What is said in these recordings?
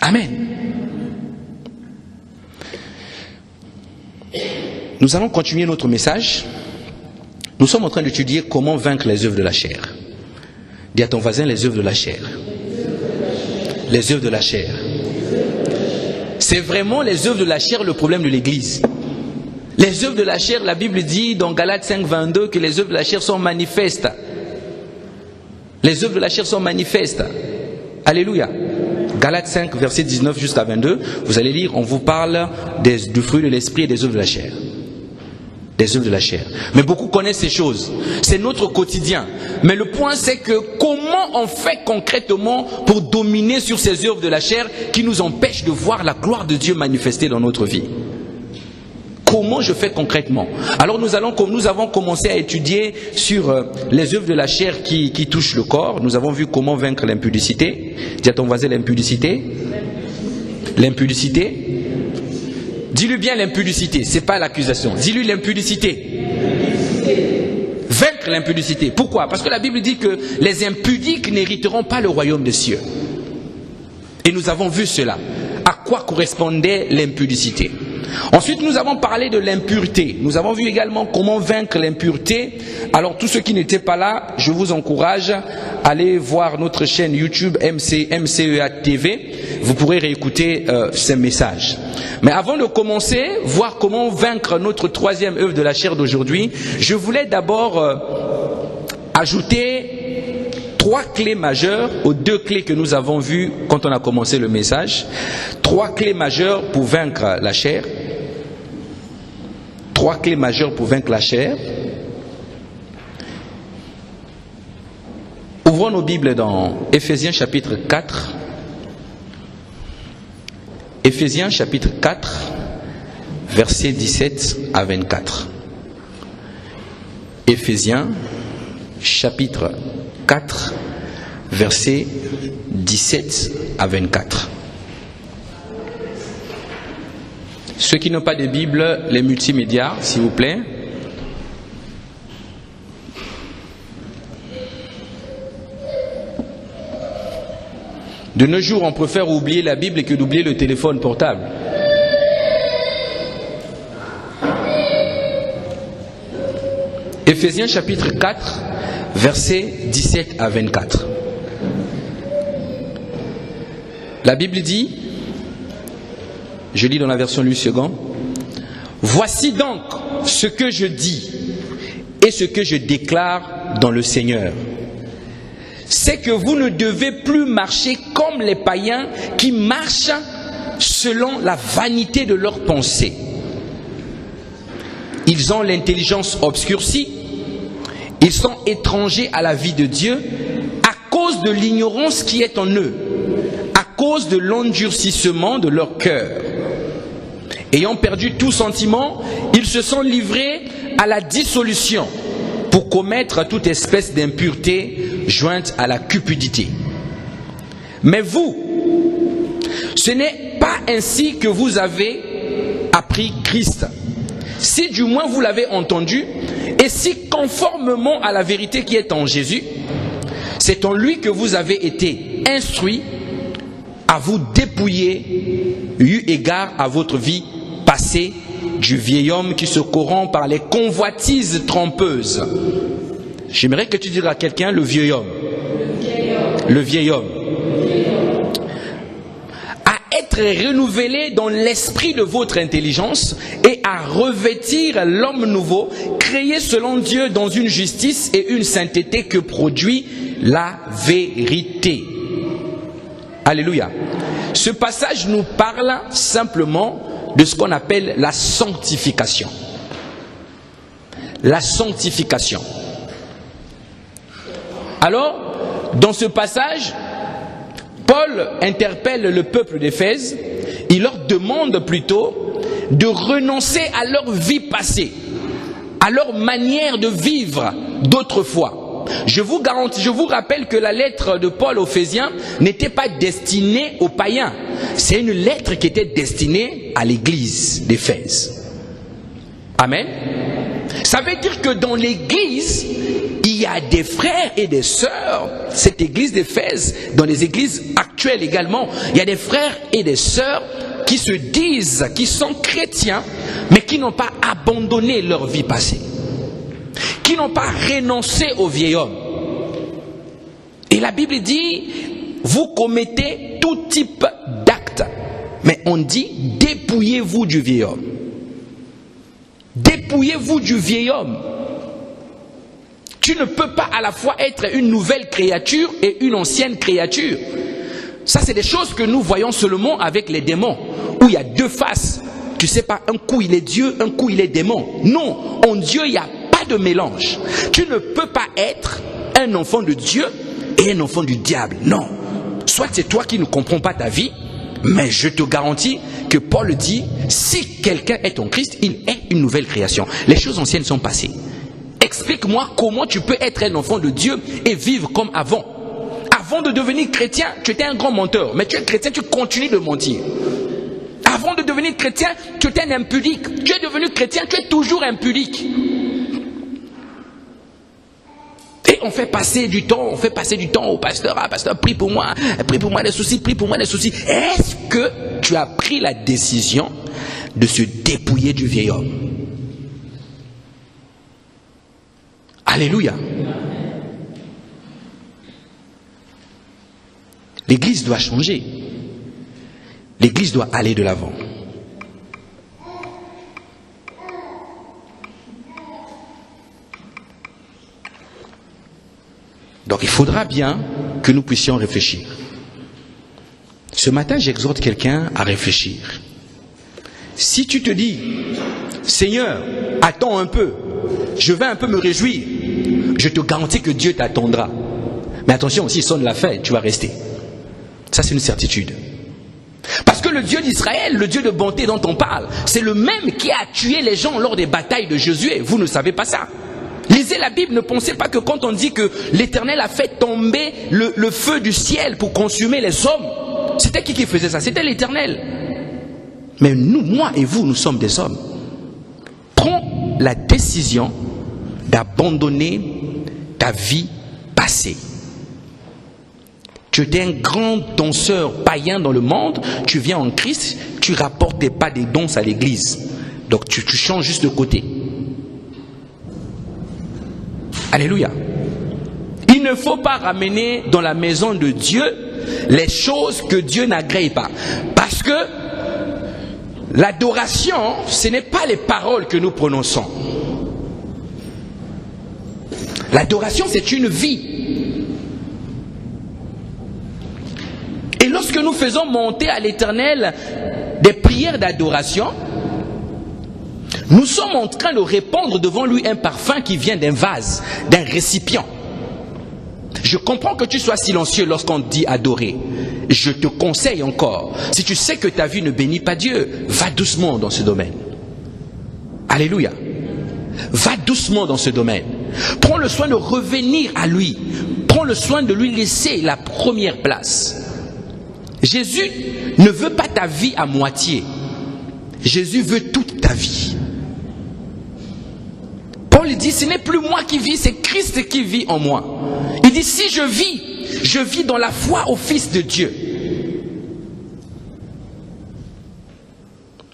Amen. Nous allons continuer notre message. Nous sommes en train d'étudier comment vaincre les œuvres de la chair. Dis à ton voisin les œuvres de la chair. Les œuvres de la chair. C'est vraiment les œuvres de la chair le problème de l'Église. Les œuvres de la chair, la Bible dit dans Galates 5, 22 que les œuvres de la chair sont manifestes. Les œuvres de la chair sont manifestes. Alléluia. Galates 5, verset 19 jusqu'à 22. Vous allez lire, on vous parle du fruit de l'esprit et des œuvres de la chair. Des œuvres de la chair. Mais beaucoup connaissent ces choses. C'est notre quotidien. Mais le point c'est que comment on fait concrètement pour dominer sur ces œuvres de la chair qui nous empêchent de voir la gloire de Dieu manifestée dans notre vie. Comment je fais concrètement? Alors nous avons commencé à étudier sur les œuvres de la chair qui touchent le corps. Nous avons vu comment vaincre l'impudicité. Dis à ton voisin l'impudicité. L'impudicité. Dis-lui bien l'impudicité, c'est pas l'accusation. Dis-lui l'impudicité. Vaincre l'impudicité. Pourquoi? Parce que la Bible dit que les impudiques n'hériteront pas le royaume des cieux. Et nous avons vu cela. À quoi correspondait l'impudicité? Ensuite, nous avons parlé de l'impureté. Nous avons vu également comment vaincre l'impureté. Alors, tous ceux qui n'étaient pas là, je vous encourage à aller voir notre chaîne YouTube MCEA TV. Vous pourrez réécouter ces messages. Mais avant de commencer, voir comment vaincre notre troisième œuvre de la chair d'aujourd'hui, je voulais d'abord ajouter 3 clés majeures aux 2 clés que nous avons vues quand on a commencé le message. 3 clés majeures pour vaincre la chair. 3 clés majeures pour vaincre la chair. Ouvrons nos Bibles dans Éphésiens chapitre 4. Éphésiens chapitre 4, versets 17 à 24. Éphésiens chapitre 4, versets 17 à 24. Ceux qui n'ont pas de Bible, les multimédias, s'il vous plaît. De nos jours, on préfère oublier la Bible que d'oublier le téléphone portable. Éphésiens chapitre 4, versets 17 à 24. La Bible dit, je lis dans la version Louis II, « Voici donc ce que je dis et ce que je déclare dans le Seigneur. C'est que vous ne devez plus marcher comme les païens qui marchent selon la vanité de leurs pensées. Ils ont l'intelligence obscurcie, ils sont étrangers à la vie de Dieu à cause de l'ignorance qui est en eux, à cause de l'endurcissement de leur cœur. Ayant perdu tout sentiment, ils se sont livrés à la dissolution pour commettre toute espèce d'impureté jointe à la cupidité. Mais vous, ce n'est pas ainsi que vous avez appris Christ. Si du moins vous l'avez entendu, et si conformément à la vérité qui est en Jésus, c'est en lui que vous avez été instruits à vous dépouiller, eu égard à votre vie passée, du vieil homme qui se corrompt par les convoitises trompeuses. J'aimerais que tu dises à quelqu'un le vieil homme. Le vieil homme. À être renouvelé dans l'esprit de votre intelligence et à revêtir l'homme nouveau, créé selon Dieu dans une justice et une sainteté que produit la vérité. Alléluia. Ce passage nous parle simplement de ce qu'on appelle la sanctification. La sanctification. Alors, dans ce passage, Paul interpelle le peuple d'Éphèse, il leur demande plutôt de renoncer à leur vie passée, à leur manière de vivre d'autrefois. Je vous rappelle que la lettre de Paul aux Éphésiens n'était pas destinée aux païens. C'est une lettre qui était destinée à l'église d'Éphèse. Amen. Ça veut dire que dans l'église, il y a des frères et des sœurs, cette église d'Éphèse, dans les églises actuelles également, il y a des frères et des sœurs qui se disent, qui sont chrétiens, mais qui n'ont pas abandonné leur vie passée, qui n'ont pas renoncé au vieil homme. Et la Bible dit, vous commettez tout type d'actes, mais on dit, dépouillez-vous du vieil homme. Dépouillez-vous du vieil homme. Tu ne peux pas à la fois être une nouvelle créature et une ancienne créature. Ça, c'est des choses que nous voyons seulement avec les démons, où il y a deux faces. Tu sais pas, un coup il est Dieu, un coup il est démon. Non, en Dieu, il n'y a pas de mélange. Tu ne peux pas être un enfant de Dieu et un enfant du diable. Non. Soit c'est toi qui ne comprends pas ta vie, mais je te garantis que Paul dit, si quelqu'un est en Christ, il est une nouvelle création. Les choses anciennes sont passées. Explique-moi comment tu peux être un enfant de Dieu et vivre comme avant. Avant de devenir chrétien, tu étais un grand menteur, mais tu es chrétien, tu continues de mentir. Avant de devenir chrétien, tu étais un impudique. Tu es devenu chrétien, tu es toujours impudique. Et on fait passer du temps au pasteur. Ah, pasteur, prie pour moi des soucis, prie pour moi des soucis. Est-ce que tu as pris la décision de se dépouiller du vieil homme? Alléluia. L'église doit changer. L'église doit aller de l'avant. Donc il faudra bien que nous puissions réfléchir. Ce matin, j'exhorte quelqu'un à réfléchir. Si tu te dis, Seigneur, attends un peu, je vais un peu me réjouir, je te garantis que Dieu t'attendra. Mais attention, s'il sonne la fin, tu vas rester. Ça, c'est une certitude. Parce que le Dieu d'Israël, le Dieu de bonté dont on parle, c'est le même qui a tué les gens lors des batailles de Josué. Vous ne savez pas ça. Lisez la Bible, ne pensez pas que quand on dit que l'Éternel a fait tomber le feu du ciel pour consumer les hommes, c'était qui faisait ça? C'était l'Éternel. Mais nous, moi et vous, nous sommes des hommes. Prends la décision d'abandonner ta vie passée. Tu étais un grand danseur païen dans le monde, tu viens en Christ, tu ne rapportes pas des dons à l'église. Donc tu changes juste de côté. Alléluia. Il ne faut pas ramener dans la maison de Dieu les choses que Dieu n'agrée pas. Parce que l'adoration, ce n'est pas les paroles que nous prononçons. L'adoration, c'est une vie. Et lorsque nous faisons monter à l'Éternel des prières d'adoration, nous sommes en train de répandre devant lui un parfum qui vient d'un vase, d'un récipient. Je comprends que tu sois silencieux lorsqu'on dit adorer. Je te conseille encore, si tu sais que ta vie ne bénit pas Dieu, va doucement dans ce domaine. Alléluia. Va doucement dans ce domaine. Prends le soin de revenir à lui. Prends le soin de lui laisser la première place. Jésus ne veut pas ta vie à moitié. Jésus veut toute ta vie. Paul dit, ce n'est plus moi qui vis, c'est Christ qui vit en moi. Il dit, si je vis dans la foi au Fils de Dieu.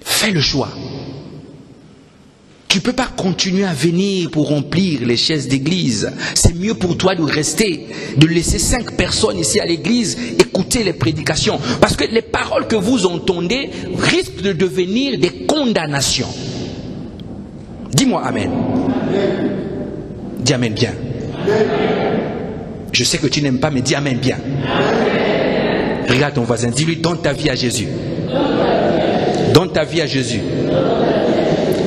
Fais le choix. Tu ne peux pas continuer à venir pour remplir les chaises d'église. C'est mieux pour toi de rester, de laisser 5 personnes ici à l'église écouter les prédications. Parce que les paroles que vous entendez risquent de devenir des condamnations. Dis-moi Amen. Dis Amen bien. Je sais que tu n'aimes pas, mais dis Amen bien. Regarde ton voisin, dis-lui, donne ta vie à Jésus. Donne ta vie à Jésus.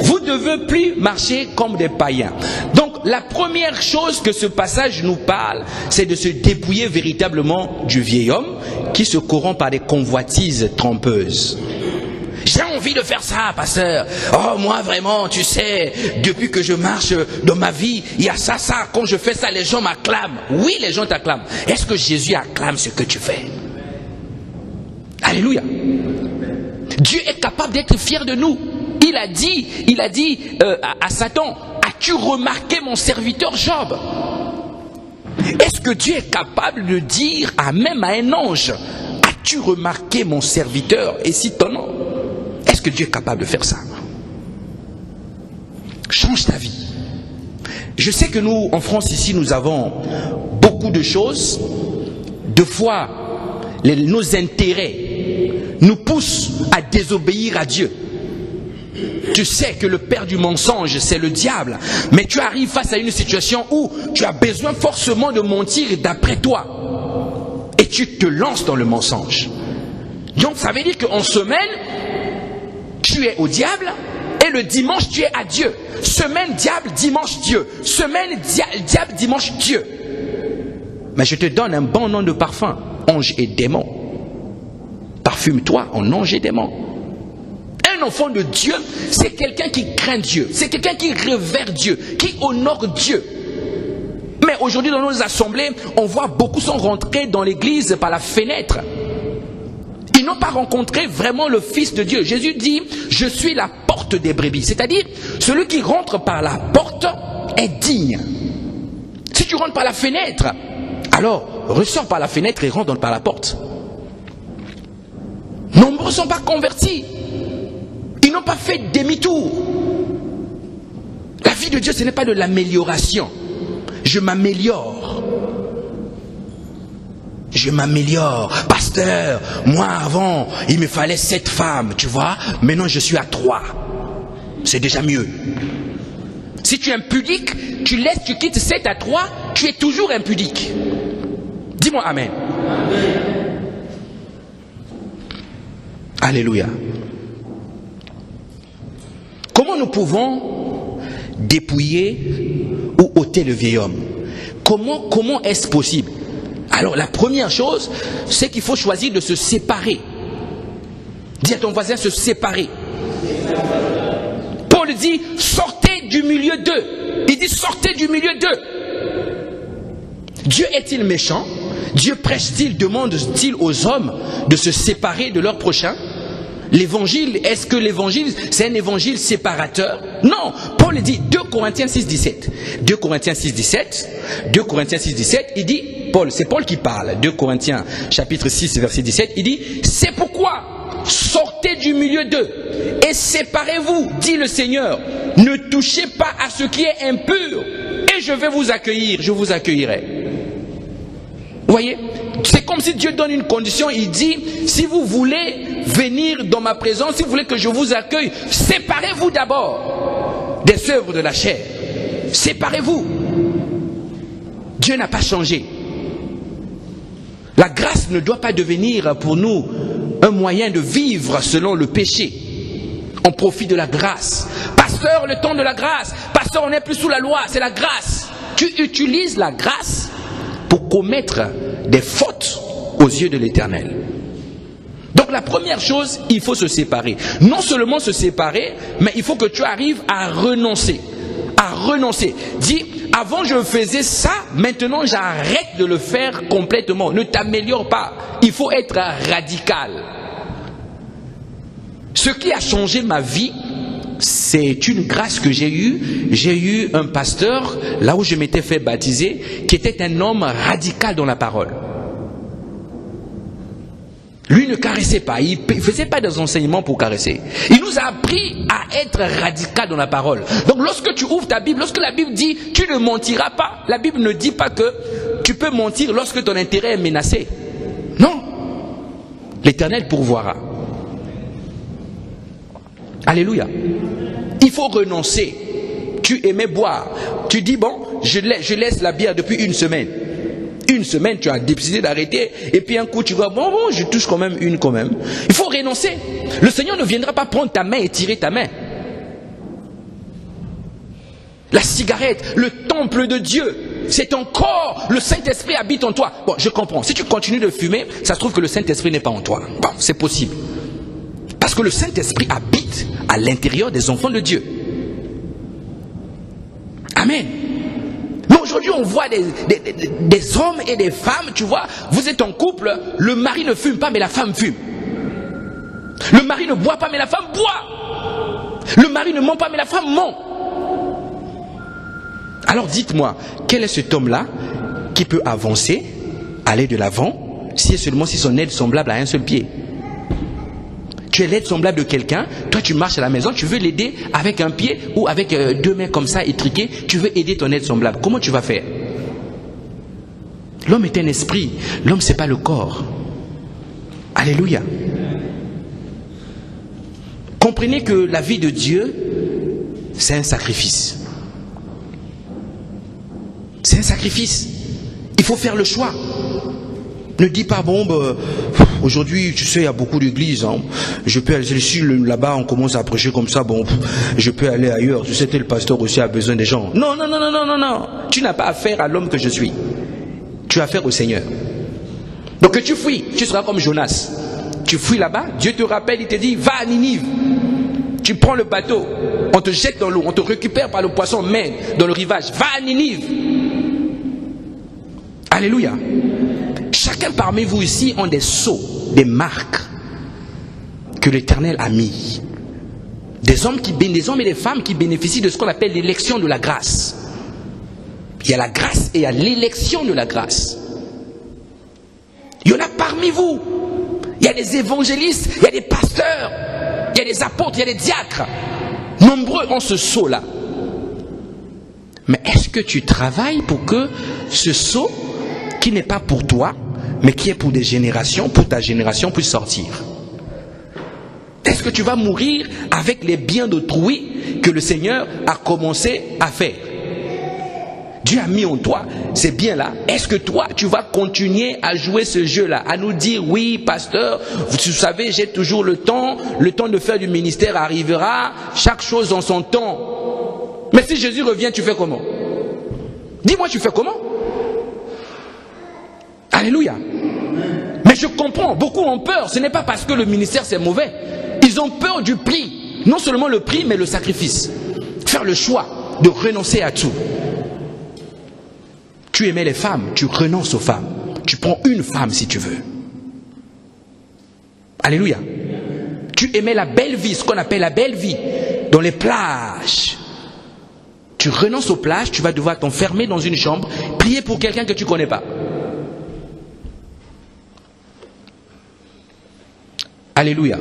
Vous ne devez plus marcher comme des païens. Donc la première chose que ce passage nous parle, c'est de se dépouiller véritablement du vieil homme qui se corrompt par des convoitises trompeuses. J'ai envie de faire ça, pasteur. Oh, moi vraiment, tu sais, depuis que je marche dans ma vie, il y a ça. Quand je fais ça, les gens m'acclament. Oui, les gens t'acclament. Est-ce que Jésus acclame ce que tu fais? Alléluia. Dieu est capable d'être fier de nous. Il a dit à Satan, as-tu remarqué mon serviteur Job? Est-ce que Dieu est capable de dire même à un ange, as-tu remarqué mon serviteur et cite ton nom? Est-ce que Dieu est capable de faire ça? Change ta vie. Je sais que nous, en France, ici, nous avons beaucoup de choses. Deux fois, nos intérêts nous poussent à désobéir à Dieu. Tu sais que le père du mensonge, c'est le diable. Mais tu arrives face à une situation où tu as besoin forcément de mentir d'après toi. Et tu te lances dans le mensonge. Donc ça veut dire qu'en semaine, tu es au diable. Et le dimanche, tu es à Dieu. Semaine, diable, dimanche, Dieu. Semaine, diable, dimanche, Dieu. Mais je te donne un bon nom de parfum. Ange et démon. Parfume-toi en ange et démon. Un enfant de Dieu, c'est quelqu'un qui craint Dieu. C'est quelqu'un qui révère Dieu, qui honore Dieu. Mais aujourd'hui, dans nos assemblées, on voit beaucoup sont rentrés dans l'église par la fenêtre. Ils n'ont pas rencontré vraiment le Fils de Dieu. Jésus dit, je suis la porte des brebis. C'est-à-dire, celui qui rentre par la porte est digne. Si tu rentres par la fenêtre, alors ressors par la fenêtre et rentre par la porte. Nombreux ne sont pas convertis. Ils n'ont pas fait demi-tour. La vie de Dieu, ce n'est pas de l'amélioration. Je m'améliore. Je m'améliore. Pasteur, moi avant, il me fallait 7 femmes, tu vois. Maintenant, je suis à 3. C'est déjà mieux. Si tu es impudique, tu quittes 7 à 3, tu es toujours impudique. Dis-moi Amen. Alléluia. Comment nous pouvons dépouiller ou ôter le vieil homme? Comment est-ce possible? Alors la première chose, c'est qu'il faut choisir de se séparer. Dis à ton voisin, se séparer. Paul dit, sortez du milieu d'eux. Il dit, sortez du milieu d'eux. Dieu est-il méchant? Dieu prêche-t-il, demande-t-il aux hommes de se séparer de leur prochain? L'évangile, est-ce que l'évangile, c'est un évangile séparateur? Non. Paul dit, 2 Corinthiens 6, 17. 2 Corinthiens 6, 17. 2 Corinthiens 6, 17, il dit, c'est Paul qui parle. 2 Corinthiens chapitre 6, verset 17, il dit, c'est pourquoi sortez du milieu d'eux et séparez-vous, dit le Seigneur. Ne touchez pas à ce qui est impur et je vais vous accueillir, je vous accueillerai. Vous voyez? C'est comme si Dieu donne une condition, il dit, si vous voulez venir dans ma présence, si vous voulez que je vous accueille, séparez-vous d'abord des œuvres de la chair. Séparez-vous. Dieu n'a pas changé. La grâce ne doit pas devenir pour nous un moyen de vivre selon le péché. On profite de la grâce. Pasteur, le temps de la grâce. Pasteur, on n'est plus sous la loi, c'est la grâce. Tu utilises la grâce pour commettre des fautes aux yeux de l'Éternel. Donc la première chose, il faut se séparer. Non seulement se séparer, mais il faut que tu arrives à renoncer. À renoncer. Dis, avant je faisais ça, maintenant j'arrête de le faire complètement. Ne t'améliore pas. Il faut être radical. Ce qui a changé ma vie, c'est une grâce que j'ai eue. J'ai eu un pasteur, là où je m'étais fait baptiser, qui était un homme radical dans la parole. Lui ne caressait pas, il ne faisait pas des enseignements pour caresser. Il nous a appris à être radical dans la parole. Donc lorsque tu ouvres ta Bible, lorsque la Bible dit « tu ne mentiras pas », la Bible ne dit pas que tu peux mentir lorsque ton intérêt est menacé. Non. L'Éternel pourvoira. Alléluia. Il faut renoncer. Tu aimais boire. Tu dis, bon, je laisse la bière depuis une semaine. Une semaine, tu as décidé d'arrêter. Et puis un coup, tu vois, bon, je touche quand même une quand même. Il faut renoncer. Le Seigneur ne viendra pas prendre ta main et tirer ta main. La cigarette, le temple de Dieu, c'est ton corps. Le Saint-Esprit habite en toi. Bon, je comprends. Si tu continues de fumer, ça se trouve que le Saint-Esprit n'est pas en toi. Bon, c'est possible. Parce que le Saint-Esprit habite à l'intérieur des enfants de Dieu. Amen. Mais aujourd'hui, on voit des hommes et des femmes, tu vois, vous êtes en couple, le mari ne fume pas, mais la femme fume. Le mari ne boit pas, mais la femme boit. Le mari ne ment pas, mais la femme ment. Alors dites-moi, quel est cet homme-là qui peut avancer, aller de l'avant, si et seulement si son aide semblable à un seul pied. Tu es l'aide semblable de quelqu'un, toi tu marches à la maison, tu veux l'aider avec un pied ou avec 2 mains comme ça étriquées, tu veux aider ton aide semblable. Comment tu vas faire? L'homme est un esprit, l'homme c'est pas le corps. Alléluia. Comprenez que la vie de Dieu, c'est un sacrifice. C'est un sacrifice. Il faut faire le choix. Ne dis pas, bon, aujourd'hui, tu sais, il y a beaucoup d'églises. Hein. Je peux aller ici, là-bas, on commence à prêcher comme ça. Bon, je peux aller ailleurs. Tu sais, tel pasteur aussi a besoin des gens. Non, non, non, non, non, non, non. Tu n'as pas affaire à l'homme que je suis. Tu as affaire au Seigneur. Donc que tu fuis, tu seras comme Jonas. Tu fuis là-bas, Dieu te rappelle, il te dit, va à Ninive. Tu prends le bateau, on te jette dans l'eau, on te récupère par le poisson, mène dans le rivage. Va à Ninive. Alléluia. Chacun parmi vous ici ont des sceaux, des marques que l'Éternel a mis. Des hommes et des femmes qui bénéficient de ce qu'on appelle l'élection de la grâce. Il y a la grâce et il y a l'élection de la grâce. Il y en a parmi vous. Il y a des évangélistes, il y a des pasteurs, il y a des apôtres, il y a des diacres. Nombreux ont ce sceau-là. Mais est-ce que tu travailles pour que ce sceau, qui n'est pas pour toi, mais qui est pour des générations, pour ta génération, puisse sortir? Est-ce que tu vas mourir avec les biens d'autrui que le Seigneur a commencé à faire? Dieu a mis en toi ces biens-là. Est-ce que toi, tu vas continuer à jouer ce jeu-là, à nous dire, oui, pasteur, vous savez, j'ai toujours le temps de faire du ministère arrivera, chaque chose en son temps. Mais si Jésus revient, tu fais comment? Dis-moi, tu fais comment? Alléluia. Mais je comprends, beaucoup ont peur. Ce n'est pas parce que le ministère c'est mauvais. Ils ont peur du prix. Non seulement le prix, mais le sacrifice. Faire le choix de renoncer à tout. Tu aimais les femmes, tu renonces aux femmes. Tu prends une femme si tu veux. Alléluia. Tu aimais la belle vie, ce qu'on appelle la belle vie, dans les plages. Tu renonces aux plages, tu vas devoir t'enfermer dans une chambre, prier pour quelqu'un que tu ne connais pas. Alléluia.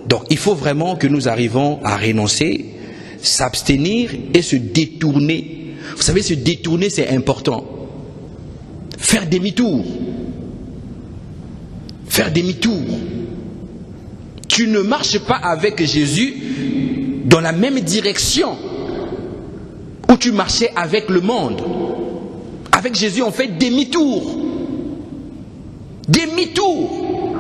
Donc il faut vraiment que nous arrivions à renoncer, s'abstenir et se détourner. Vous savez, se détourner, c'est important. Faire demi-tour. Faire demi-tour. Tu ne marches pas avec Jésus dans la même direction où tu marchais avec le monde. Avec Jésus, on fait demi-tour. Demi-tour.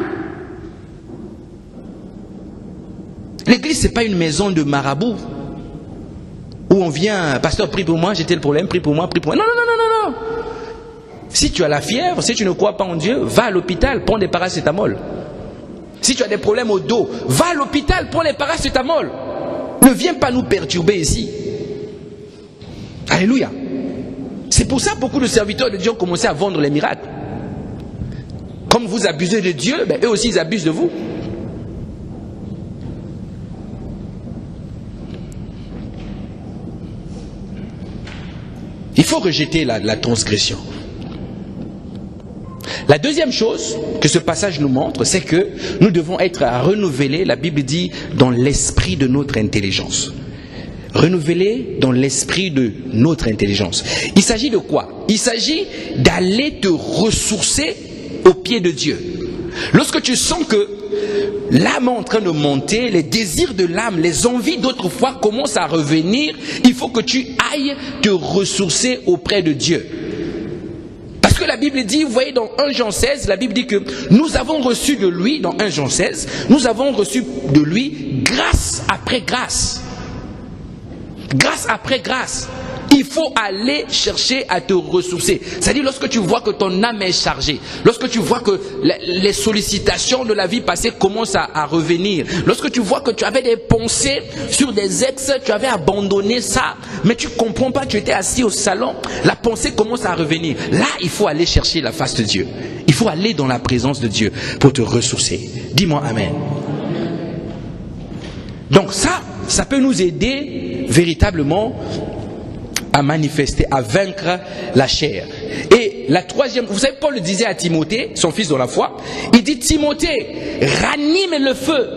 L'église, ce n'est pas une maison de marabout où on vient, pasteur, prie pour moi, j'ai tel problème, prie pour moi, prie pour moi. Non, non, non, non, non. Si tu as la fièvre, si tu ne crois pas en Dieu, va à l'hôpital, prends des paracétamol. Si tu as des problèmes au dos, va à l'hôpital, prends des paracétamol. Ne viens pas nous perturber ici. Alléluia. C'est pour ça que beaucoup de serviteurs de Dieu ont commencé à vendre les miracles. Comme vous abusez de Dieu, ben eux aussi ils abusent de vous. Il faut rejeter la transgression. La deuxième chose que ce passage nous montre, c'est que nous devons être renouvelés, la Bible dit, dans l'esprit de notre intelligence. Renouvelés dans l'esprit de notre intelligence. Il s'agit de quoi? Il s'agit d'aller te ressourcer au pied de Dieu. Lorsque tu sens que l'âme est en train de monter, les désirs de l'âme, les envies d'autrefois commencent à revenir, il faut que tu ailles te ressourcer auprès de Dieu. Parce que la Bible dit, vous voyez dans 1 Jean 16, la Bible dit que nous avons reçu de lui, dans 1 Jean 16, nous avons reçu de lui grâce après grâce. Grâce après grâce. Il faut aller chercher à te ressourcer. C'est-à-dire lorsque tu vois que ton âme est chargée, lorsque tu vois que les sollicitations de la vie passée commencent à revenir, lorsque tu vois que tu avais des pensées sur des ex, tu avais abandonné ça, mais tu ne comprends pas, tu étais assis au salon, la pensée commence à revenir. Là, il faut aller chercher la face de Dieu. Il faut aller dans la présence de Dieu pour te ressourcer. Dis-moi Amen. Donc ça peut nous aider véritablement à manifester, à vaincre la chair. Et la troisième, vous savez, Paul disait à Timothée, son fils dans la foi, il dit, Timothée, ranime le feu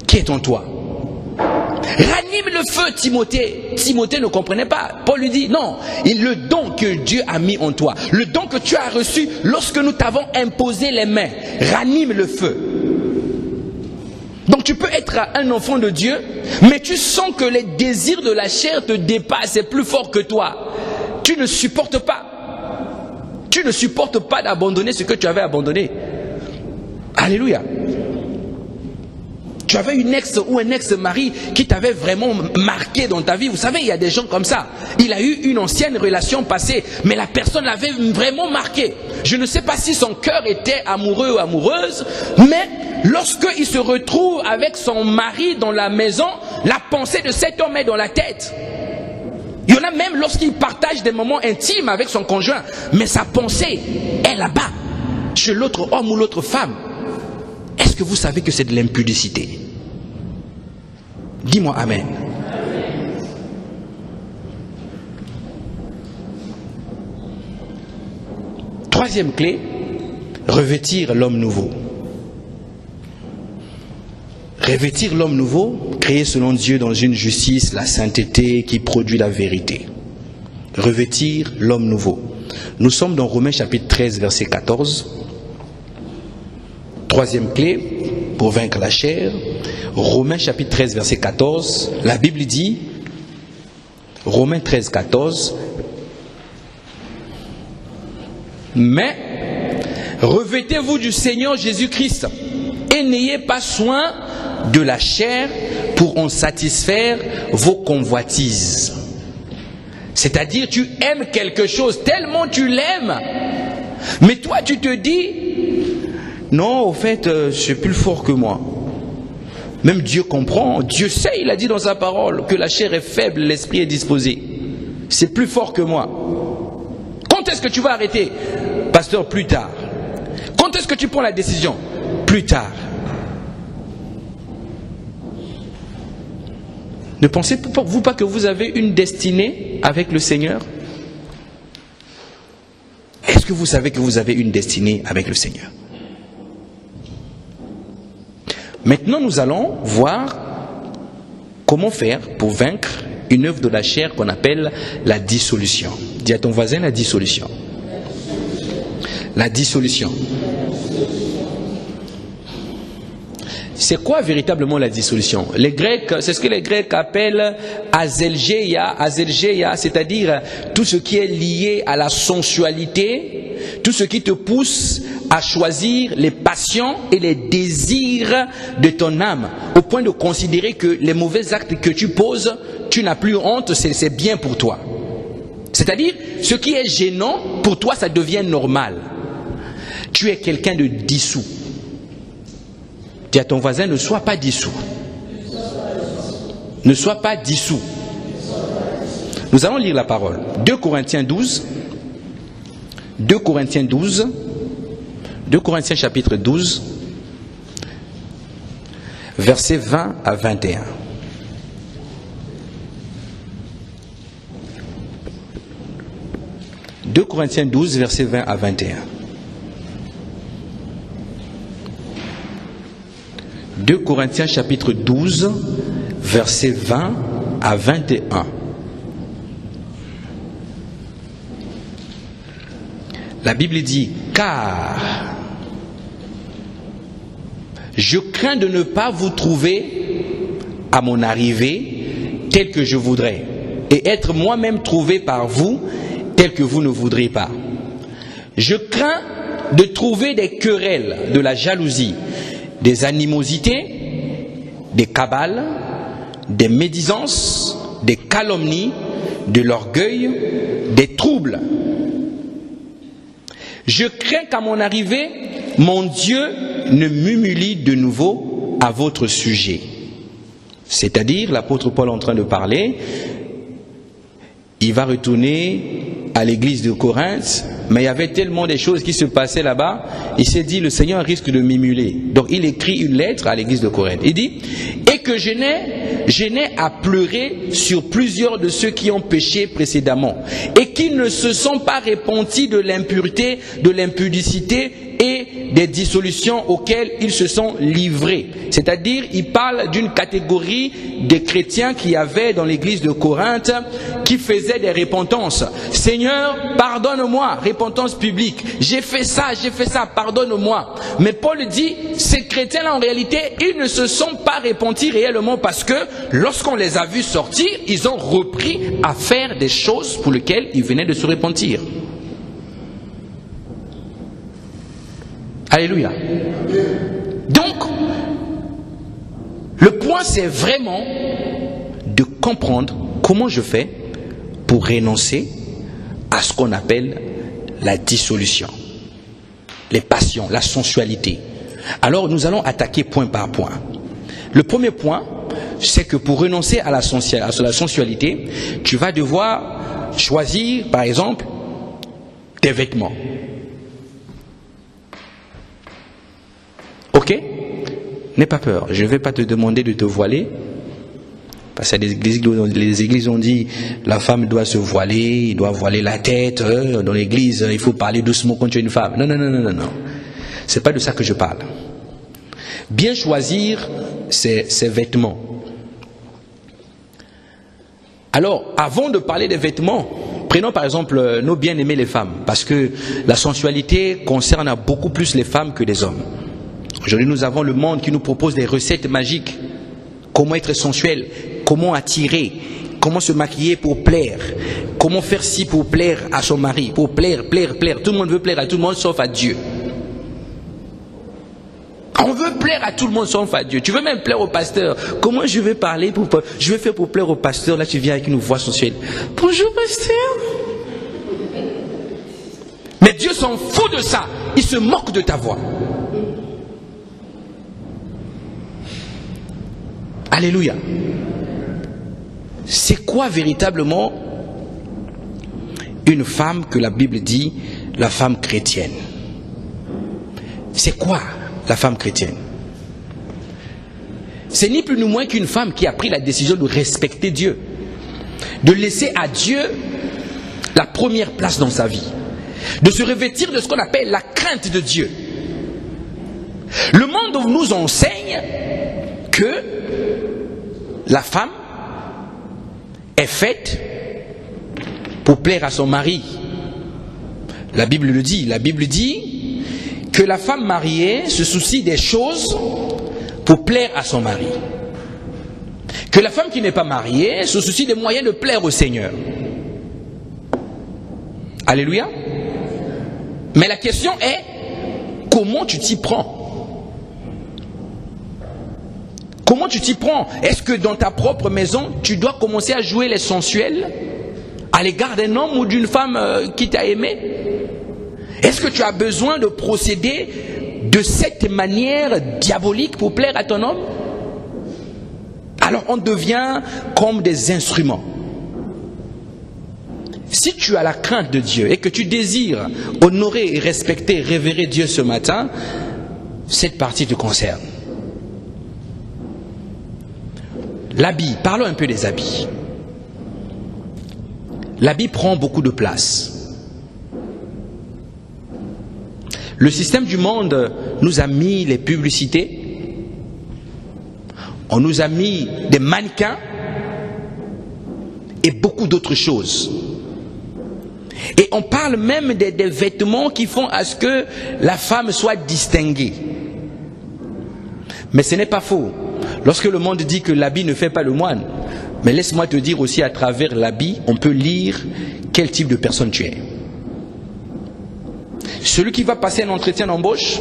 qui est en toi. Ranime le feu, Timothée. Timothée ne comprenait pas. Paul lui dit, non, le don que Dieu a mis en toi, le don que tu as reçu lorsque nous t'avons imposé les mains, ranime le feu. Donc tu peux être un enfant de Dieu, mais tu sens que les désirs de la chair te dépassent, c'est plus fort que toi. Tu ne supportes pas. Tu ne supportes pas d'abandonner ce que tu avais abandonné. Alléluia. Tu avais une ex ou un ex-mari qui t'avait vraiment marqué dans ta vie. Vous savez, il y a des gens comme ça. Il a eu une ancienne relation passée, mais la personne l'avait vraiment marqué. Je ne sais pas si son cœur était amoureux ou amoureuse, mais lorsqu'il se retrouve avec son mari dans la maison, la pensée de cet homme est dans la tête. Il y en a même lorsqu'il partage des moments intimes avec son conjoint, mais sa pensée est là-bas, chez l'autre homme ou l'autre femme. Est-ce que vous savez que c'est de l'impudicité? Dis-moi amen. Troisième clé, revêtir l'homme nouveau. Revêtir l'homme nouveau, créé selon Dieu dans une justice, la sainteté qui produit la vérité. Revêtir l'homme nouveau. Nous sommes dans Romains chapitre 13, verset 14. Troisième clé pour vaincre la chair. Romains chapitre 13, verset 14. La Bible dit, Romains 13, 14. Mais revêtez-vous du Seigneur Jésus-Christ et n'ayez pas soin de la chair pour en satisfaire vos convoitises. C'est-à-dire, tu aimes quelque chose tellement tu l'aimes, mais toi tu te dis, non, au fait, c'est plus fort que moi. Même Dieu comprend, Dieu sait, il a dit dans sa parole que la chair est faible, l'esprit est disposé. C'est plus fort que moi. Quand est-ce que tu vas arrêter? Pasteur, plus tard. Quand est-ce que tu prends la décision? Plus tard. Ne pensez-vous pas que vous avez une destinée avec le Seigneur? Est-ce que vous savez que vous avez une destinée avec le Seigneur? Maintenant, nous allons voir comment faire pour vaincre une œuvre de la chair qu'on appelle la dissolution. Dis à ton voisin la dissolution. La dissolution. C'est quoi véritablement la dissolution? Les Grecs, c'est ce que les Grecs appellent azelgeia, c'est-à-dire tout ce qui est lié à la sensualité, tout ce qui te pousse à choisir les passions et les désirs de ton âme, au point de considérer que les mauvais actes que tu poses, tu n'as plus honte, c'est bien pour toi. C'est-à-dire, ce qui est gênant, pour toi, ça devient normal. Tu es quelqu'un de dissous. Dis à ton voisin, ne sois pas dissous. Ne sois pas dissous. Nous allons lire la parole. 2 Corinthiens 12. 2 Corinthiens 12. 2 Corinthiens chapitre 12. Versets 20 à 21. « 2 Corinthiens 12, versets 20 à 21. 2 Corinthiens chapitre 12, versets 20 à 21. La Bible dit, car je crains de ne pas vous trouver à mon arrivée tel que je voudrais, et être moi-même trouvé par vous tel que vous ne voudrez pas. Je crains de trouver des querelles, de la jalousie, des animosités, des cabales, des médisances, des calomnies, de l'orgueil, des troubles. Je crains qu'à mon arrivée, mon Dieu ne m'humilie de nouveau à votre sujet. C'est-à-dire, l'apôtre Paul est en train de parler, il va retourner à l'église de Corinthe, mais il y avait tellement de choses qui se passaient là-bas, il s'est dit, le Seigneur risque de m'humilier. Donc il écrit une lettre à l'église de Corinthe. Il dit, et que je n'ai à pleurer sur plusieurs de ceux qui ont péché précédemment et qui ne se sont pas repentis de l'impureté, de l'impudicité et des dissolutions auxquelles ils se sont livrés. C'est-à-dire, il parle d'une catégorie de chrétiens qui avaient dans l'église de Corinthe qui faisaient des repentances. Seigneur, pardonne-moi, repentance publique. J'ai fait ça, pardonne-moi. Mais Paul dit, ces chrétiens-là, en réalité, ils ne se sont pas repentis réellement parce que lorsqu'on les a vus sortir, ils ont repris à faire des choses pour lesquelles ils venaient de se repentir. Alléluia. Donc, le point c'est vraiment de comprendre comment je fais pour renoncer à ce qu'on appelle la dissolution, les passions, la sensualité. Alors nous allons attaquer point par point. Le premier point, c'est que pour renoncer à la sensualité, tu vas devoir choisir, par exemple, tes vêtements. Ok? N'aie pas peur. Je ne vais pas te demander de te voiler. Parce que les églises ont dit la femme doit se voiler, il doit voiler la tête. Dans l'église, il faut parler doucement quand tu es une femme. Non. C'est pas de ça que je parle. Bien choisir ses vêtements. Alors, avant de parler des vêtements, prenons par exemple nos bien-aimés les femmes. Parce que la sensualité concerne beaucoup plus les femmes que les hommes. Aujourd'hui, nous avons le monde qui nous propose des recettes magiques. Comment être sensuel, comment attirer, comment se maquiller pour plaire, comment faire ci pour plaire à son mari, pour plaire. Tout le monde veut plaire à tout le monde sauf à Dieu. On veut plaire à tout le monde sauf à Dieu. Tu veux même plaire au pasteur. Comment je vais parler je vais faire pour plaire au pasteur. Là, tu viens avec une voix sensuelle. Bonjour, pasteur. Mais Dieu s'en fout de ça. Il se moque de ta voix. Alléluia. C'est quoi véritablement une femme que la Bible dit la femme chrétienne? C'est quoi la femme chrétienne? C'est ni plus ni moins qu'une femme qui a pris la décision de respecter Dieu, de laisser à Dieu la première place dans sa vie, de se revêtir de ce qu'on appelle la crainte de Dieu. Le monde nous enseigne que la femme est faite pour plaire à son mari. La Bible le dit. La Bible dit que la femme mariée se soucie des choses pour plaire à son mari. Que la femme qui n'est pas mariée se soucie des moyens de plaire au Seigneur. Alléluia. Mais la question est, comment tu t'y prends? Comment tu t'y prends? Est-ce que dans ta propre maison, tu dois commencer à jouer les sensuels à l'égard d'un homme ou d'une femme qui t'a aimé? Est-ce que tu as besoin de procéder de cette manière diabolique pour plaire à ton homme? Alors on devient comme des instruments. Si tu as la crainte de Dieu et que tu désires honorer et respecter, révérer Dieu ce matin, cette partie te concerne. L'habit, parlons un peu des habits. L'habit prend beaucoup de place. Le système du monde nous a mis les publicités, on nous a mis des mannequins et beaucoup d'autres choses. Et on parle même des vêtements qui font à ce que la femme soit distinguée. Mais ce n'est pas faux. Lorsque le monde dit que l'habit ne fait pas le moine, mais laisse-moi te dire aussi à travers l'habit, on peut lire quel type de personne tu es. Celui qui va passer un entretien d'embauche,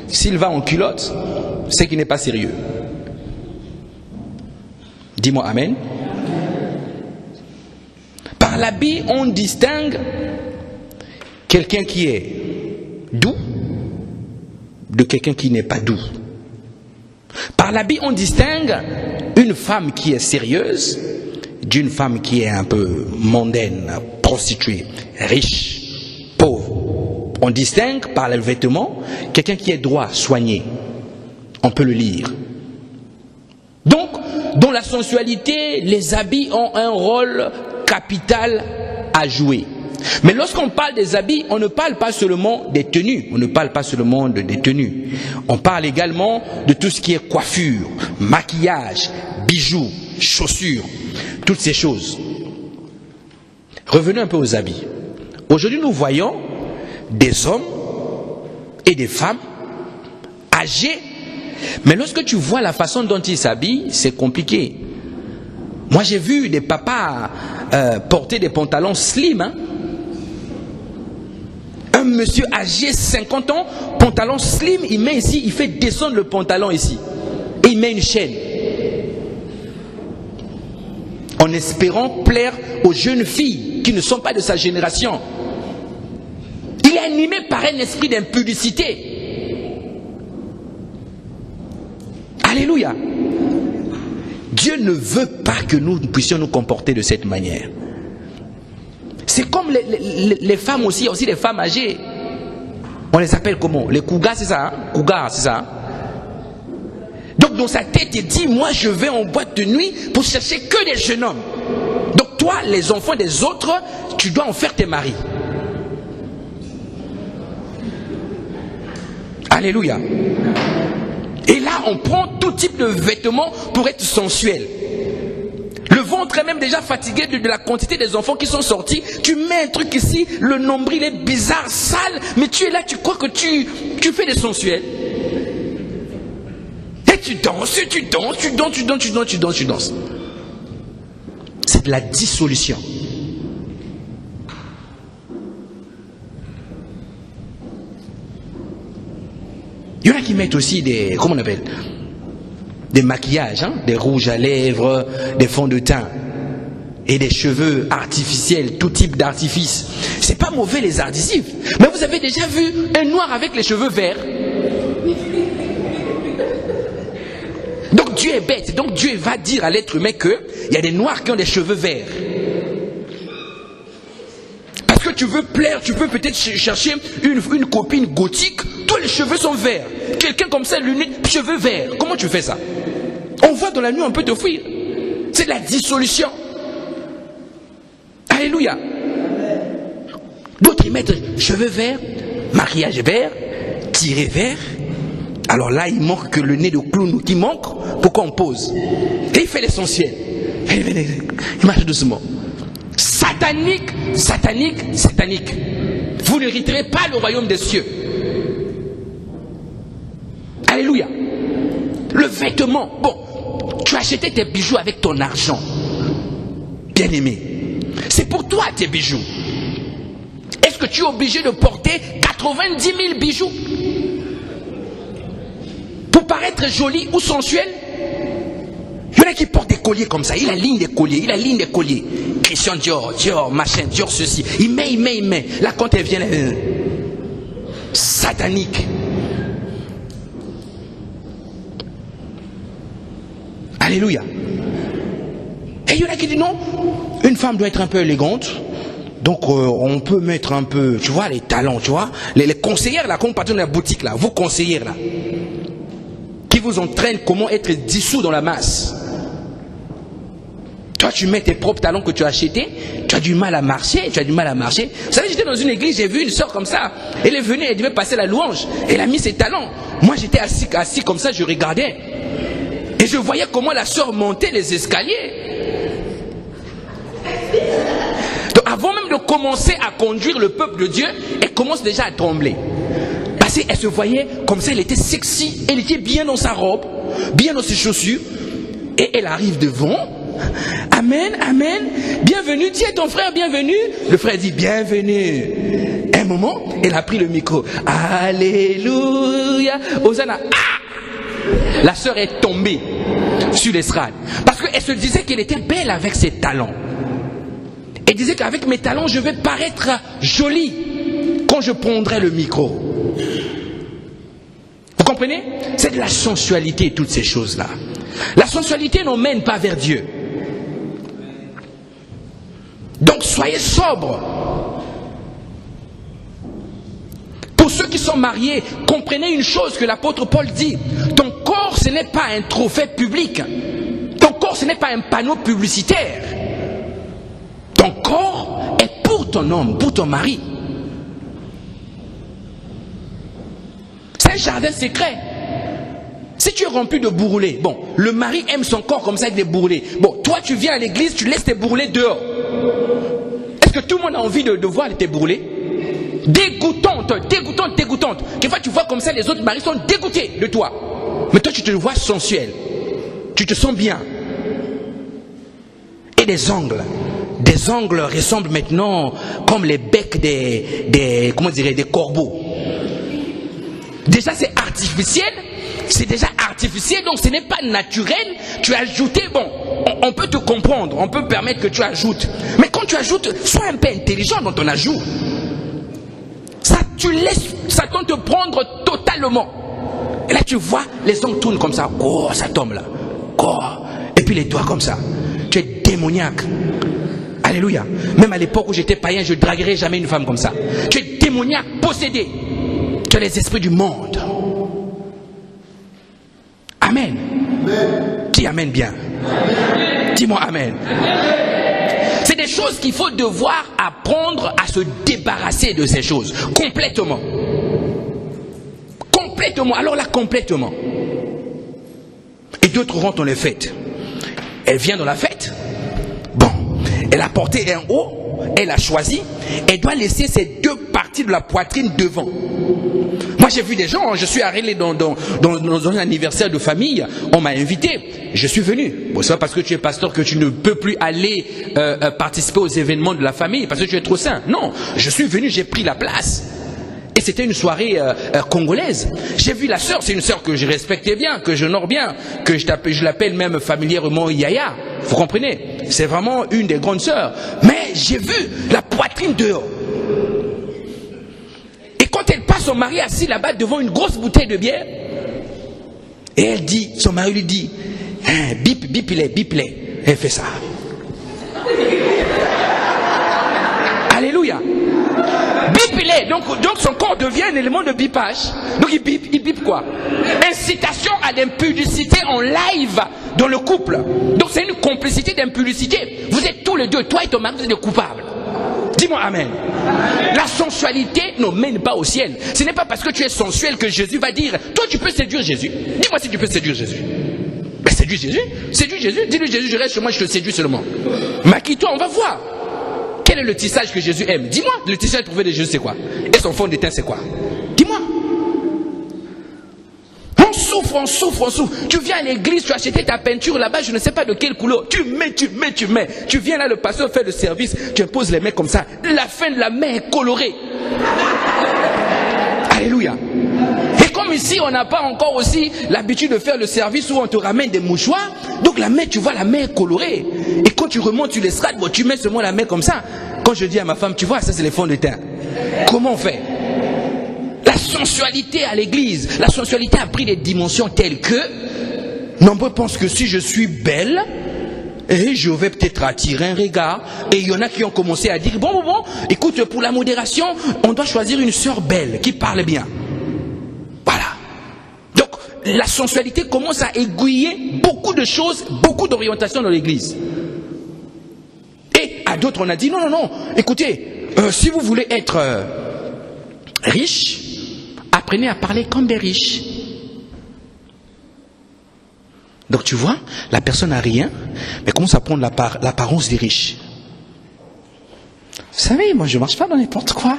s'il va en culotte, c'est qu'il n'est pas sérieux. Dis-moi amen. Par l'habit, on distingue quelqu'un qui est doux de quelqu'un qui n'est pas doux. Par l'habit, on distingue une femme qui est sérieuse d'une femme qui est un peu mondaine, prostituée, riche, pauvre. On distingue par le vêtement quelqu'un qui est droit, soigné. On peut le lire. Donc, dans la sensualité, les habits ont un rôle capital à jouer. Mais lorsqu'on parle des habits, on ne parle pas seulement des tenues. On ne parle pas seulement des tenues. On parle également de tout ce qui est coiffure, maquillage, bijoux, chaussures, toutes ces choses. Revenons un peu aux habits. Aujourd'hui, nous voyons des hommes et des femmes âgés, mais lorsque tu vois la façon dont ils s'habillent, c'est compliqué. Moi, j'ai vu des papas porter des pantalons slim. Hein? Un monsieur âgé, 50 ans, pantalon slim, il met ici, il fait descendre le pantalon ici. Et il met une chaîne. En espérant plaire aux jeunes filles qui ne sont pas de sa génération. Il est animé par un esprit d'impudicité. Alléluia. Dieu ne veut pas que nous puissions nous comporter de cette manière. C'est comme les femmes aussi, les femmes âgées. On les appelle comment? Les cougars, c'est ça? Hein? Cougars, c'est ça? Hein? Donc dans sa tête, il dit, moi je vais en boîte de nuit pour chercher que des jeunes hommes. Donc toi, les enfants des autres, tu dois en faire tes maris. Alléluia. Et là, on prend tout type de vêtements pour être sensuel. Le ventre est même déjà fatigué de la quantité des enfants qui sont sortis. Tu mets un truc ici, le nombril est bizarre, sale, mais tu es là, tu crois que tu fais des sensuels. Et tu danses. C'est de la dissolution. Il y en a qui mettent aussi des, comment on appelle, des maquillages, hein, des rouges à lèvres, des fonds de teint et des cheveux artificiels, tout type d'artifice. C'est pas mauvais les artifices, mais vous avez déjà vu un noir avec les cheveux verts? Donc Dieu est bête, donc Dieu va dire à l'être humain qu'il y a des noirs qui ont des cheveux verts. Parce que tu veux plaire, tu peux peut-être chercher une copine gothique, tous les cheveux sont verts. Quelqu'un comme ça, lunettes, cheveux verts. Comment tu fais ça? On voit dans la nuit, on peut te fuir. C'est de la dissolution. Alléluia. D'autres ils mettent cheveux verts, maquillage vert, tiré vert. Alors là, il manque que le nez de clown qui manque pour qu'on pose. Et il fait l'essentiel. Il marche doucement. Satanique, satanique, satanique. Vous n'hériterez pas le royaume des cieux. Alléluia. Le vêtement. Bon, tu as acheté tes bijoux avec ton argent. Bien aimé. C'est pour toi tes bijoux. Est-ce que tu es obligé de porter 90 000 bijoux pour paraître joli ou sensuel? Il y en a qui portent des colliers comme ça. Il aligne des colliers, Christian Dior, machin, Dior ceci. Il met. Là quand elle vient, satanique. Alléluia. Et il y en a qui disent non, une femme doit être un peu élégante. Donc on peut mettre un peu, tu vois, les talons, tu vois. Les conseillères là, comme patron de la boutique là, vos conseillères là, qui vous entraînent comment être dissous dans la masse. Toi, tu mets tes propres talons que tu as achetés, tu as du mal à marcher. Vous savez, j'étais dans une église, j'ai vu une sœur comme ça. Elle est venue, elle devait passer la louange. Elle a mis ses talons. Moi, j'étais assis comme ça, je regardais. Et je voyais comment la sœur montait les escaliers. Donc, avant même de commencer à conduire le peuple de Dieu, elle commence déjà à trembler. Parce qu'elle se voyait comme ça, elle était sexy, elle était bien dans sa robe, bien dans ses chaussures. Et elle arrive devant. Amen, amen. Bienvenue, tiens ton frère, bienvenue. Le frère dit bienvenue. Un moment, elle a pris le micro. Alléluia. Hosanna. Ah! La sœur est tombée sur l'estrade. Parce qu'elle se disait qu'elle était belle avec ses talons. Elle disait qu'avec mes talons, je vais paraître jolie quand je prendrai le micro. Vous comprenez? C'est de la sensualité, toutes ces choses-là. La sensualité n'emmène pas vers Dieu. Donc soyez sobres. Pour ceux qui sont mariés, comprenez une chose que l'apôtre Paul dit. Ton corps, ce n'est pas un trophée public. Ton corps, ce n'est pas un panneau publicitaire. Ton corps est pour ton homme, pour ton mari. C'est un jardin secret. Si tu es rempli de bourrelets, bon, le mari aime son corps comme ça avec des bourrelets. Bon, toi tu viens à l'église, tu laisses tes bourrelets dehors. Est-ce que tout le monde a envie de voir tes bourrelets? Dégoûtante, dégoûtante, dégoûtante. Quelquefois tu vois comme ça, les autres maris sont dégoûtés de toi. Mais toi tu te vois sensuel. Tu te sens bien. Et des ongles. Des ongles ressemblent maintenant comme les becs des corbeaux. Déjà c'est artificiel. C'est déjà artificiel, donc ce n'est pas naturel. Tu as ajouté, bon, on peut te comprendre, on peut permettre que tu ajoutes. Mais quand tu ajoutes, sois un peu intelligent dans ton ajout. Ça, tu laisses Satan te prendre totalement. Et là, tu vois, les ongles tournent comme ça. Oh, ça tombe là. Oh. Et puis les doigts comme ça. Tu es démoniaque. Alléluia. Même à l'époque où j'étais païen, je ne draguerais jamais une femme comme ça. Tu es démoniaque, possédé. Tu as les esprits du monde. Amen. Dis amen bien. Dis-moi amen. C'est des choses qu'il faut devoir apprendre à se débarrasser de ces choses. Complètement. Complètement. Alors là, complètement. Et d'autres rentrent dans les fêtes. Elle vient dans la fête. Bon. Elle a porté un haut. Elle a choisi. Elle doit laisser ses deux parties de la poitrine devant. Moi j'ai vu des gens, je suis arrivé dans un anniversaire de famille, on m'a invité, je suis venu. Bon, c'est pas parce que tu es pasteur que tu ne peux plus aller participer aux événements de la famille, parce que tu es trop saint. Non, je suis venu, j'ai pris la place. Et c'était une soirée congolaise. J'ai vu la sœur, c'est une sœur que je respectais bien, que j'honore bien, que je l'appelle même familièrement Yaya. Vous comprenez? C'est vraiment une des grandes sœurs. Mais j'ai vu la poitrine dehors. Quand elle passe, son mari assis là-bas devant une grosse bouteille de bière, et elle dit, son mari lui dit, hein, bip-les. Elle fait ça. Alléluia. Bip-les. Donc son corps devient un élément de bipage. Donc il bip quoi? Incitation à l'impudicité en live dans le couple. Donc c'est une complicité d'impudicité. Vous êtes tous les deux, toi et ton mari, vous êtes des coupables. Dis-moi amen. La sensualité ne mène pas au ciel. Ce n'est pas parce que tu es sensuel que Jésus va dire, toi tu peux séduire Jésus. Dis-moi si tu peux séduire Jésus. Ben séduis Jésus. Séduis Jésus. Dis-lui Jésus, je reste chez moi, je te séduis seulement. Maquille-toi, on va voir. Quel est le tissage que Jésus aime? Dis-moi, le tissage trouvé de Jésus c'est quoi? Et son fond d'étain c'est quoi? Dis-moi. On souffre. Tu viens à l'église, tu as acheté ta peinture là-bas, je ne sais pas de quelle couleur. Tu mets. Tu viens là, le pasteur fait le service, tu imposes les mains comme ça. La fin de la main est colorée. Alléluia. Et comme ici, on n'a pas encore aussi l'habitude de faire le service où on te ramène des mouchoirs, donc la main, tu vois, la main est colorée. Et quand tu remontes sur l'estrade, bon, tu mets seulement la main comme ça. Quand je dis à ma femme, tu vois, ça c'est les fonds de teint. Comment on fait? La sensualité à l'église, la sensualité a pris des dimensions telles que nombreux pensent que si je suis belle, et je vais peut-être attirer un regard. Et il y en a qui ont commencé à dire, bon, écoute, pour la modération, on doit choisir une sœur belle, qui parle bien. Voilà. Donc, la sensualité commence à aiguiller beaucoup de choses, beaucoup d'orientations dans l'église. Et à d'autres, on a dit, non, écoutez, si vous voulez être riche, apprenez à parler comme des riches. Donc tu vois, la personne n'a rien, mais commence à prendre l'apparence des riches. Vous savez, moi je ne marche pas dans n'importe quoi.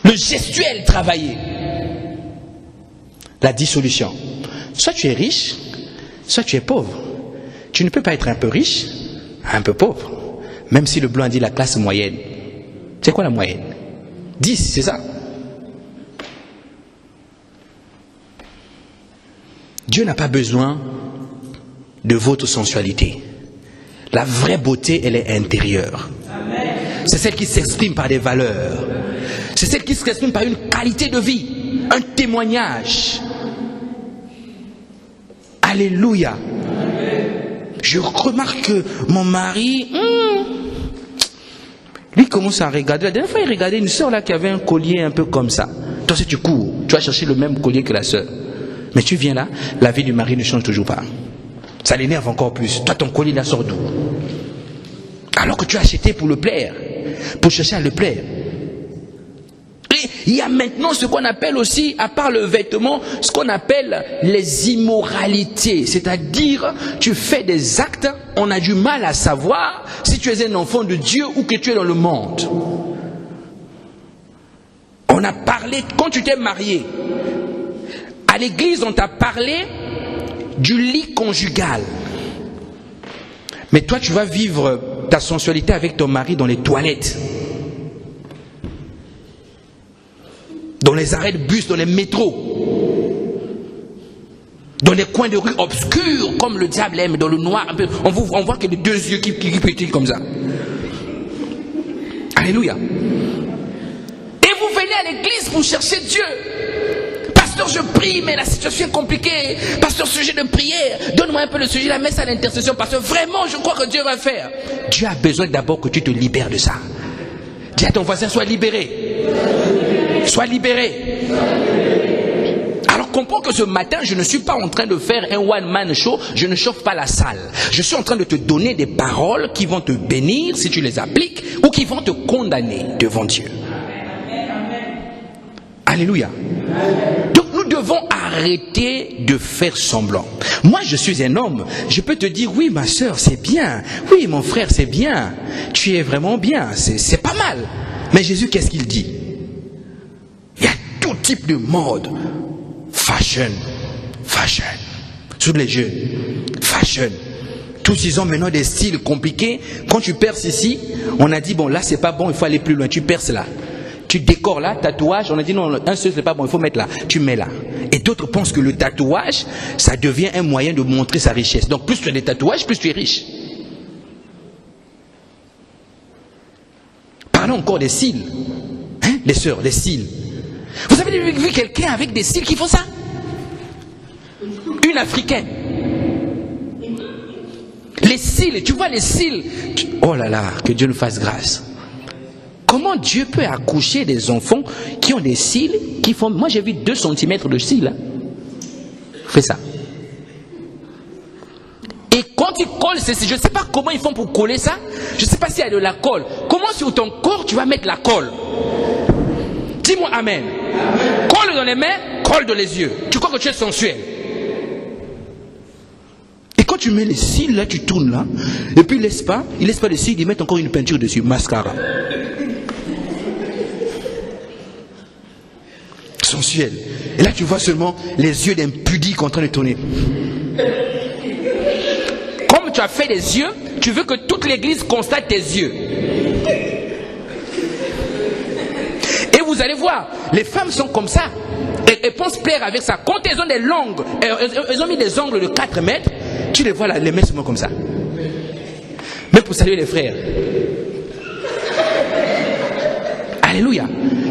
Le gestuel travaillé. La dissolution. Soit tu es riche, soit tu es pauvre. Tu ne peux pas être un peu riche, un peu pauvre. Même si le blanc dit la classe moyenne. C'est quoi la moyenne? 10, c'est ça. Dieu n'a pas besoin de votre sensualité. La vraie beauté, elle est intérieure. C'est celle qui s'exprime par des valeurs. C'est celle qui s'exprime par une qualité de vie, un témoignage. Alléluia. Je remarque que mon mari, lui commence à regarder. La dernière fois, il regardait une soeur là qui avait un collier un peu comme ça. Toi, si tu cours, tu vas chercher le même collier que la soeur. Mais tu viens là, la vie du mari ne change toujours pas. Ça l'énerve encore plus. Toi, ton colis, là, sort d'où? Alors que tu as acheté pour le plaire, pour chercher à le plaire. Et il y a maintenant ce qu'on appelle aussi, à part le vêtement, ce qu'on appelle les immoralités. C'est-à-dire, tu fais des actes, on a du mal à savoir si tu es un enfant de Dieu ou que tu es dans le monde. On a parlé, quand tu t'es marié, à l'église, on t'a parlé du lit conjugal. Mais toi, tu vas vivre ta sensualité avec ton mari dans les toilettes, dans les arrêts de bus, dans les métros, dans les coins de rue obscurs, comme le diable aime, dans le noir. Un peu. On voit que les deux yeux qui pétillent comme ça. Alléluia. Et vous venez à l'église pour chercher Dieu. Pasteur, je prie, mais la situation est compliquée. Pasteur, sujet de prière, donne-moi un peu le sujet de la messe à l'intercession. Pasteur, vraiment, je crois que Dieu va faire. Dieu a besoin d'abord que tu te libères de ça. Dis à ton voisin, sois libéré. Sois libéré. Alors comprends que ce matin, je ne suis pas en train de faire un one-man show. Je ne chauffe pas la salle. Je suis en train de te donner des paroles qui vont te bénir si tu les appliques ou qui vont te condamner devant Dieu. Alléluia. Donc nous devons arrêter de faire semblant. Moi je suis un homme, je peux te dire oui ma soeur c'est bien, oui mon frère c'est bien, tu es vraiment bien, c'est pas mal. Mais Jésus qu'est-ce qu'il dit? Il y a tout type de mode. Fashion, sous les jeunes, fashion. Tous ils ont maintenant des styles compliqués. Quand tu perces ici, on a dit bon là c'est pas bon, il faut aller plus loin, tu perces là. Tu décores là, tatouage, on a dit non, un seul c'est pas bon, il faut mettre là, tu mets là. Et d'autres pensent que le tatouage, ça devient un moyen de montrer sa richesse. Donc plus tu as des tatouages, plus tu es riche. Parlons encore des cils. Hein, les sœurs, les cils. Vous avez vu quelqu'un avec des cils qui font ça? Une africaine. Les cils, tu vois les cils. Oh là là, que Dieu nous fasse grâce. Comment Dieu peut accoucher des enfants qui ont des cils qui font... Moi j'ai vu 2 cm de cils. Hein. Fais ça. Et quand ils collent ceci, je ne sais pas comment ils font pour coller ça. Je ne sais pas s'il y a de la colle. Comment sur ton corps tu vas mettre la colle? Dis-moi amen. Amen. Colle dans les mains, colle dans les yeux. Tu crois que tu es sensuel. Et quand tu mets les cils là, tu tournes là. Et puis il laisse pas les cils, ils mettent encore une peinture dessus, mascara. Sensuel. Et là tu vois seulement les yeux d'un pudique en train de tourner. Comme tu as fait des yeux, tu veux que toute l'église constate tes yeux. Et vous allez voir, les femmes sont comme ça. Elles pensent plaire avec ça. Quand elles ont des longues, elles ont mis des ongles de 4 mètres, tu les vois là, les mains seulement comme ça. Mais pour saluer les frères. Alléluia.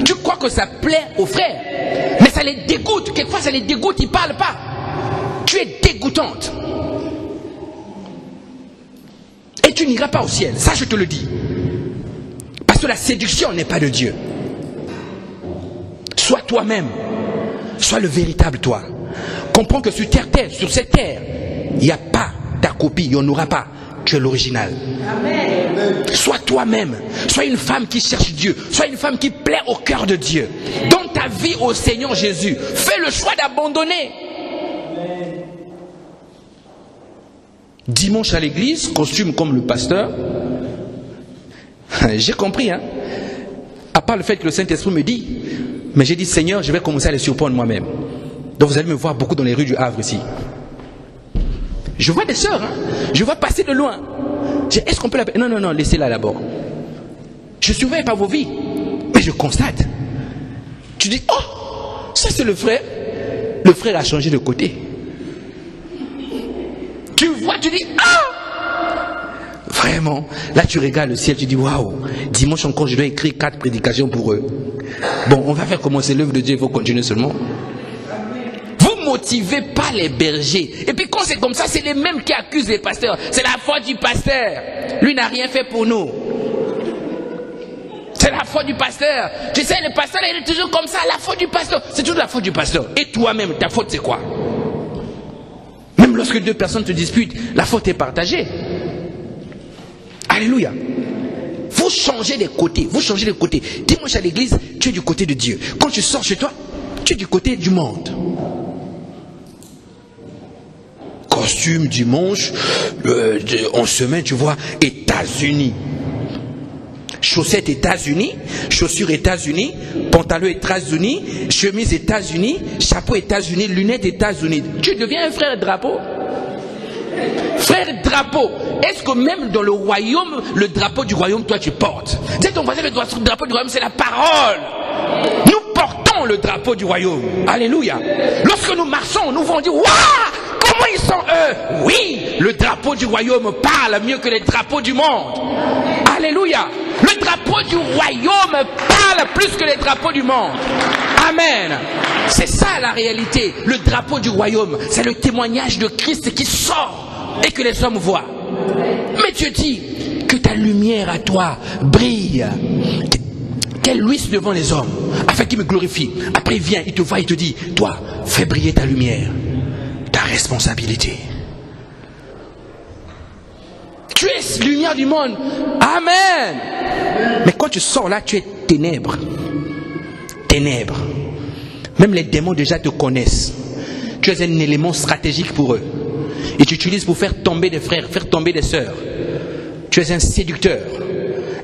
Tu crois que ça plaît aux frères, mais ça les dégoûte. Quelquefois ça les dégoûte, ils ne parlent pas. Tu es dégoûtante. Et tu n'iras pas au ciel, ça je te le dis. Parce que la séduction n'est pas de Dieu. Sois toi-même. Sois le véritable toi. Comprends que sur cette terre, il n'y a pas ta copie, il n'y en aura pas. Tu es l'original. Sois toi-même. Sois une femme qui cherche Dieu. Sois une femme qui plaît au cœur de Dieu. Donne ta vie au Seigneur Jésus. Fais le choix d'abandonner. Dimanche à l'église, costume comme le pasteur. J'ai compris, hein. À part le fait que le Saint-Esprit me dit, mais j'ai dit Seigneur, je vais commencer à les surprendre moi-même. Donc vous allez me voir beaucoup dans les rues du Havre ici. Je vois des sœurs, hein. Je vois passer de loin. Est-ce qu'on peut l'appeler? Non, laissez-la d'abord. Je ne surveille pas vos vies, mais je constate. Tu dis, oh, ça c'est le frère. Le frère a changé de côté. Tu vois, tu dis, ah! Vraiment, là tu regardes le ciel, tu dis, waouh, dimanche encore je dois écrire 4 prédications pour eux. Bon, on va faire comment c'est l'œuvre de Dieu, il faut continuer seulement. Motivez pas les bergers. Et puis quand c'est comme ça, c'est les mêmes qui accusent les pasteurs. C'est la faute du pasteur. Lui n'a rien fait pour nous. C'est la faute du pasteur. Tu sais, le pasteur il est toujours comme ça. La faute du pasteur. C'est toujours la faute du pasteur. Et toi-même, ta faute c'est quoi? Même lorsque deux personnes se disputent, la faute est partagée. Alléluia. Vous changez les côtés. Vous changez les côtés. Dimanche à l'église, tu es du côté de Dieu. Quand tu sors chez toi, tu es du côté du monde. Costume dimanche, en semaine, tu vois, États-Unis. Chaussettes États-Unis, chaussures États-Unis, pantalon États-Unis, chemise États-Unis, chapeau États-Unis, lunettes États-Unis. Tu deviens un frère drapeau. Frère drapeau. Est-ce que même dans le royaume, le drapeau du royaume, toi tu portes? Dis ton voisin, le drapeau du royaume, c'est la parole. Nous portons le drapeau du royaume. Alléluia. Lorsque nous marchons, nous vont dire, waouh, comment ils sont eux? Oui, le drapeau du royaume parle mieux que les drapeaux du monde. Alléluia. Le drapeau du royaume parle plus que les drapeaux du monde. Amen. C'est ça la réalité. Le drapeau du royaume, c'est le témoignage de Christ qui sort et que les hommes voient. Mais Dieu dit que ta lumière à toi brille, qu'elle luise devant les hommes, afin qu'ils me glorifient. Après il vient, il te voit, il te dit, toi, fais briller ta lumière, ta responsabilité. Tu es lumière du monde. Amen. Mais quand tu sors là, tu es ténèbres. Ténèbres. Même les démons déjà te connaissent. Tu es un élément stratégique pour eux. Et tu utilises pour faire tomber des frères, faire tomber des sœurs. Tu es un séducteur,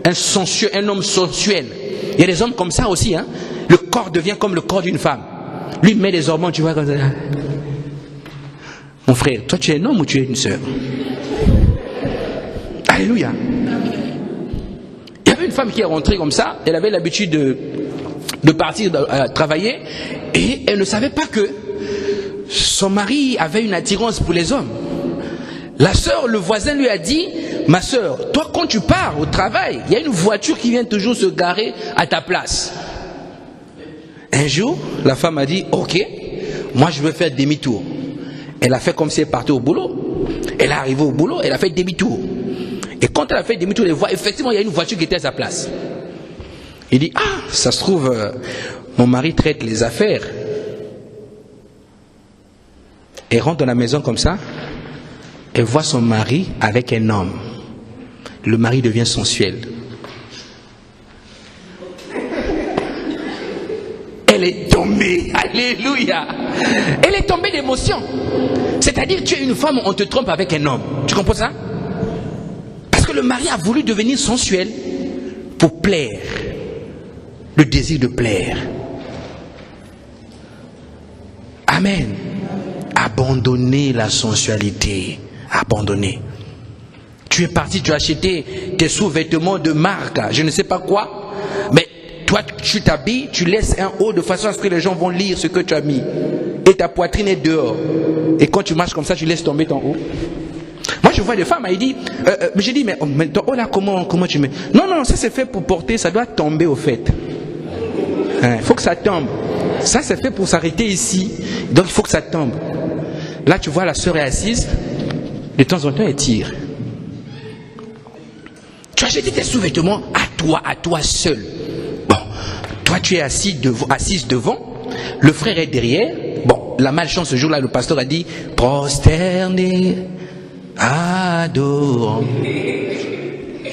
un sensueux, un homme sensuel. Il y a des hommes comme ça aussi. Hein? Le corps devient comme le corps d'une femme. Lui met des hormones, tu vois comme ça. Mon frère, toi tu es un homme ou tu es une sœur? Alléluia. Il y avait une femme qui est rentrée comme ça. Elle avait l'habitude de partir travailler. Et elle ne savait pas que son mari avait une attirance pour les hommes. La sœur, le voisin lui a dit, ma sœur, toi quand tu pars au travail, il y a une voiture qui vient toujours se garer à ta place. Un jour, la femme a dit, ok, moi je veux faire demi-tour. Elle a fait comme si elle partait au boulot. Elle est arrivée au boulot, elle a fait demi-tour. Et quand elle a fait demi-tour, elle voit, effectivement, il y a une voiture qui était à sa place. Il dit, ah, ça se trouve, mon mari traite les affaires. Elle rentre dans la maison comme ça, elle voit son mari avec un homme. Le mari devient sensuel. Elle est tombée, alléluia. Elle est tombée d'émotion. C'est-à-dire, tu es une femme, on te trompe avec un homme. Tu comprends ça? Parce que le mari a voulu devenir sensuel pour plaire. Le désir de plaire. Amen. Abandonner la sensualité. Abandonner. Tu es parti, tu as acheté tes sous-vêtements de marque, je ne sais pas quoi, mais toi tu t'habilles, tu laisses un haut de façon à ce que les gens vont lire ce que tu as mis. Et ta poitrine est dehors. Et quand tu marches comme ça, tu laisses tomber ton haut. Moi je vois des femmes, elle dit, mais j'ai dit, mais ton haut là, comment tu mets? Non, non, ça c'est fait pour porter, ça doit tomber au fait. Il faut que ça tombe. Ça c'est fait pour s'arrêter ici, donc il faut que ça tombe. Là tu vois la sœur est assise, de temps en temps elle tire. Tu as acheté tes sous-vêtements à toi seul. Bon, toi tu es assise devant, le frère est derrière. Bon, la malchance ce jour-là, le pasteur a dit, prosterné, adorons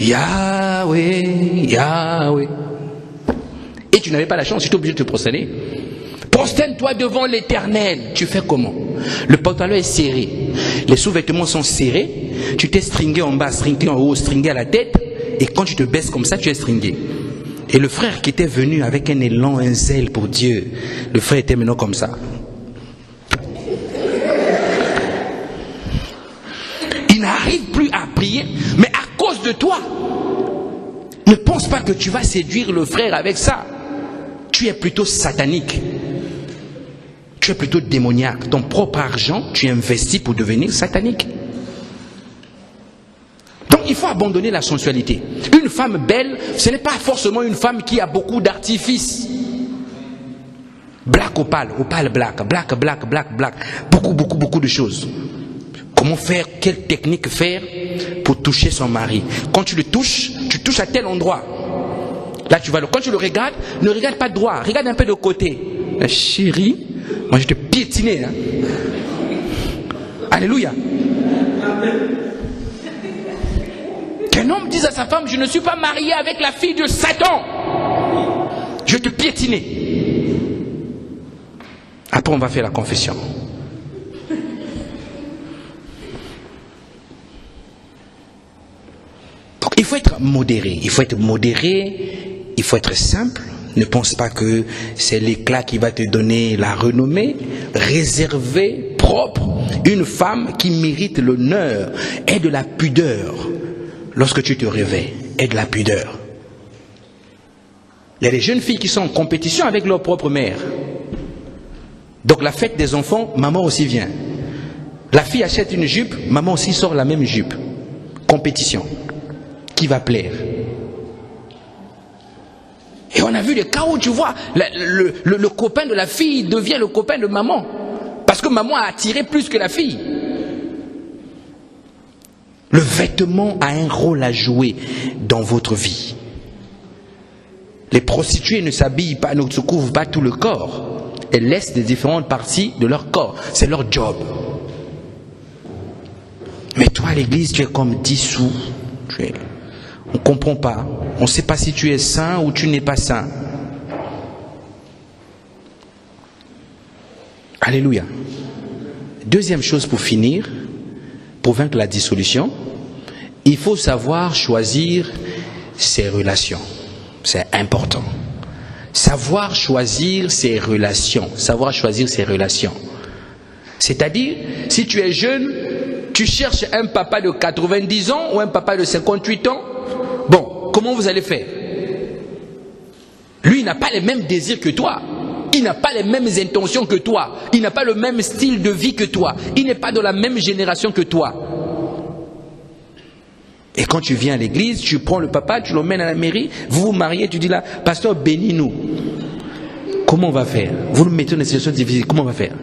Yahweh, Yahweh. Et tu n'avais pas la chance, tu étais obligé de te prosterner. Prosterne-toi devant l'Éternel. Tu fais comment? Le pantalon est serré, les sous-vêtements sont serrés, tu t'es stringé en bas, stringé en haut, stringé à la tête, et quand tu te baisses comme ça, tu es stringé. Et le frère qui était venu avec un élan, un zèle pour Dieu, le frère était maintenant comme ça. Il n'arrive plus à prier, mais à cause de toi. Ne pense pas que tu vas séduire le frère avec ça. Tu es plutôt satanique. Tu es plutôt démoniaque. Ton propre argent, tu investis pour devenir satanique. Donc il faut abandonner la sensualité. Une femme belle, ce n'est pas forcément une femme qui a beaucoup d'artifices. Black opale, opale black, black, black, black, black. Beaucoup de choses. Comment faire, quelle technique faire pour toucher son mari? Quand tu le touches, tu touches à tel endroit. Là tu vas quand tu le regardes, ne regarde pas droit, regarde un peu de côté. Chérie, moi je te piétinais. Hein. Alléluia. Qu'un homme dise à sa femme, je ne suis pas marié avec la fille de Satan. Je vais te piétiner. Après, on va faire la confession. Donc, il faut être modéré. Il faut être modéré. Il faut être simple. Ne pense pas que c'est l'éclat qui va te donner la renommée. Réservé, propre. Une femme qui mérite l'honneur et de la pudeur. Lorsque tu te réveilles, et de la pudeur. Il y a des jeunes filles qui sont en compétition avec leur propre mère. Donc la fête des enfants, maman aussi vient. La fille achète une jupe, maman aussi sort la même jupe. Compétition. Qui va plaire? Et on a vu des cas où tu vois, le copain de la fille devient le copain de maman. Parce que maman a attiré plus que la fille. Le vêtement a un rôle à jouer dans votre vie. Les prostituées ne s'habillent pas, ne se couvrent pas tout le corps. Elles laissent des différentes parties de leur corps. C'est leur job. Mais toi à l'église, tu es comme dissous. On ne comprend pas. On ne sait pas si tu es saint ou tu n'es pas saint. Alléluia. Deuxième chose pour finir, pour vaincre la dissolution, il faut savoir choisir ses relations. C'est important. Savoir choisir ses relations. Savoir choisir ses relations. C'est-à-dire, si tu es jeune, tu cherches un papa de 90 ans ou un papa de 58 ans. Bon, comment vous allez faire? Lui, il n'a pas les mêmes désirs que toi. Il n'a pas les mêmes intentions que toi. Il n'a pas le même style de vie que toi. Il n'est pas de la même génération que toi. Et quand tu viens à l'église, tu prends le papa, tu l'emmènes à la mairie, vous vous mariez, tu dis là, pasteur, bénis-nous. Comment on va faire? Vous nous mettez dans des situations difficiles, comment on va faire?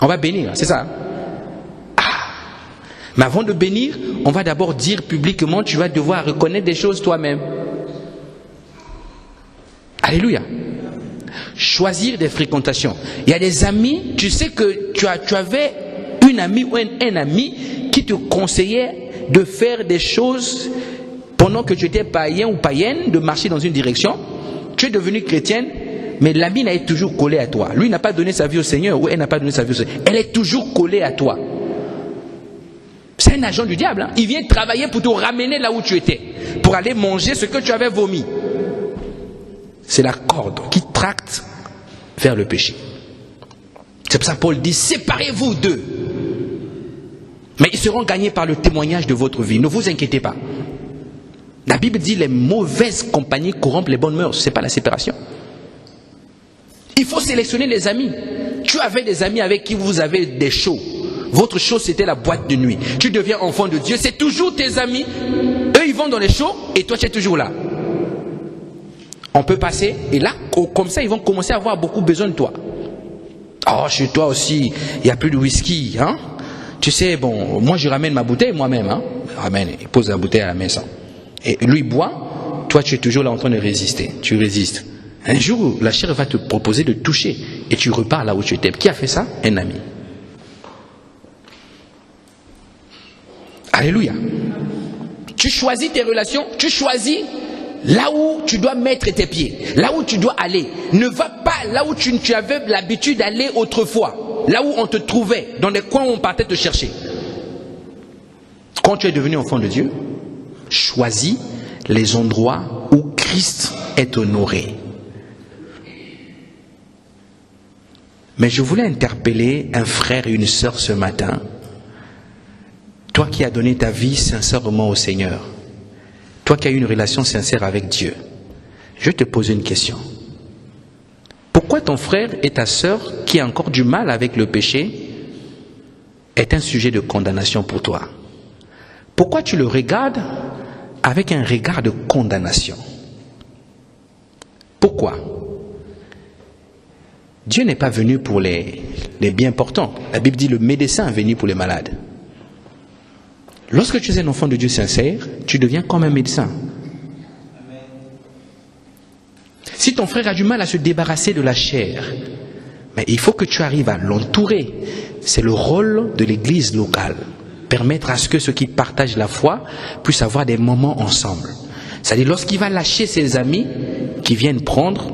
On va bénir, c'est ça? Mais avant de bénir, on va d'abord dire publiquement, tu vas devoir reconnaître des choses toi-même. Alléluia. Choisir des fréquentations. Il y a des amis, tu sais que tu avais une amie ou un ami qui te conseillait de faire des choses pendant que tu étais païen ou païenne, de marcher dans une direction. Tu es devenu chrétienne, mais l'ami est toujours collé à toi. Lui n'a pas donné sa vie au Seigneur ou elle n'a pas donné sa vie au Seigneur. Elle est toujours collée à toi. C'est un agent du diable. Hein. Il vient travailler pour te ramener là où tu étais, pour aller manger ce que tu avais vomi. C'est la corde qui tracte vers le péché. C'est pour ça que Paul dit, séparez-vous d'eux. Mais ils seront gagnés par le témoignage de votre vie. Ne vous inquiétez pas. La Bible dit, les mauvaises compagnies corrompent les bonnes mœurs. Ce n'est pas la séparation. Il faut sélectionner les amis. Tu avais des amis avec qui vous avez des shows. Votre show, c'était la boîte de nuit. Tu deviens enfant de Dieu. C'est toujours tes amis. Eux, ils vont dans les shows et toi, tu es toujours là. On peut passer et là, comme ça, ils vont commencer à avoir beaucoup besoin de toi. Oh, chez toi aussi, il n'y a plus de whisky. Hein? Tu sais, bon, moi, je ramène ma bouteille moi-même. Hein? Ramène, il pose la bouteille à la maison. Et lui, il boit. Toi, tu es toujours là en train de résister. Tu résistes. Un jour, la chair va te proposer de toucher. Et tu repars là où tu étais. Qui a fait ça? Un ami. Alléluia. Tu choisis tes relations, tu choisis là où tu dois mettre tes pieds, là où tu dois aller. Ne va pas là où tu avais l'habitude d'aller autrefois, là où on te trouvait, dans les coins où on partait te chercher. Quand tu es devenu enfant de Dieu, choisis les endroits où Christ est honoré. Mais je voulais interpeller un frère et une sœur ce matin. Toi qui as donné ta vie sincèrement au Seigneur, toi qui as eu une relation sincère avec Dieu, je te pose une question. Pourquoi ton frère et ta sœur qui a encore du mal avec le péché est un sujet de condamnation pour toi? Pourquoi tu le regardes avec un regard de condamnation? Pourquoi? Dieu n'est pas venu pour les bien portants. La Bible dit le médecin est venu pour les malades. Lorsque tu es un enfant de Dieu sincère, tu deviens comme un médecin. Si ton frère a du mal à se débarrasser de la chair, mais il faut que tu arrives à l'entourer c'est le rôle de l'église locale. Permettre à ce que ceux qui partagent la foi puissent avoir des moments ensemble. C'est-à-dire lorsqu'il va lâcher ses amis qui viennent prendre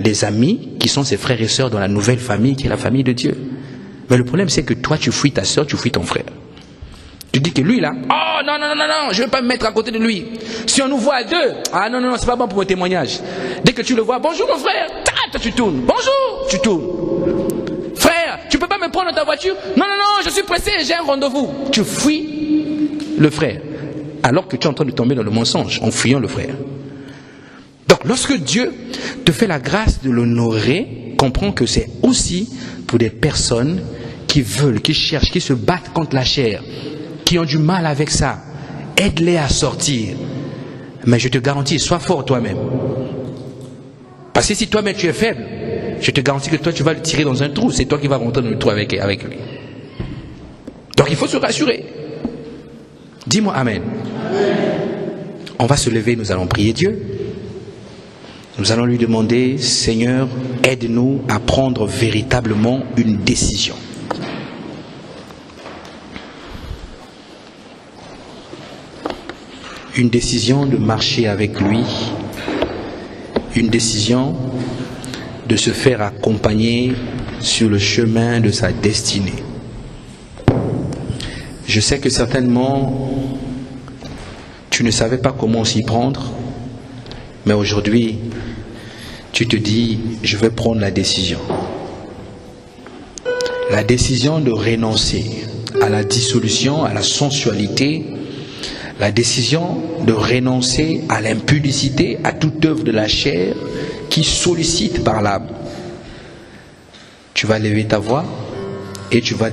les amis qui sont ses frères et sœurs dans la nouvelle famille qui est la famille de Dieu. Mais le problème c'est que toi tu fuis ta sœur, tu fuis ton frère. Tu dis que lui là, oh non, je ne veux pas me mettre à côté de lui. Si on nous voit à deux, ah non, c'est pas bon pour mon témoignage. Dès que tu le vois, bonjour mon frère, toi tu tournes, bonjour, tu tournes. Frère, tu peux pas me prendre dans ta voiture? Non, je suis pressé, j'ai un rendez-vous. Tu fuis le frère, alors que tu es en train de tomber dans le mensonge, en fuyant le frère. Donc lorsque Dieu te fait la grâce de l'honorer, comprends que c'est aussi pour des personnes qui veulent, qui cherchent, qui se battent contre la chair, qui ont du mal avec ça. Aide-les à sortir. Mais je te garantis, sois fort toi-même. Parce que si toi-même tu es faible, je te garantis que toi tu vas le tirer dans un trou. C'est toi qui vas rentrer dans le trou avec lui. Donc il faut se rassurer. Dis-moi Amen. On va se lever, nous allons prier Dieu. Nous allons lui demander, Seigneur, aide-nous à prendre véritablement une décision. Une décision de marcher avec lui, une décision de se faire accompagner sur le chemin de sa destinée. Je sais que certainement, tu ne savais pas comment s'y prendre, mais aujourd'hui, tu te dis, je vais prendre la décision. La décision de renoncer à la dissolution, à la sensualité, la décision de renoncer à l'impudicité, à toute œuvre de la chair qui sollicite par l'âme. Tu vas lever ta voix et tu vas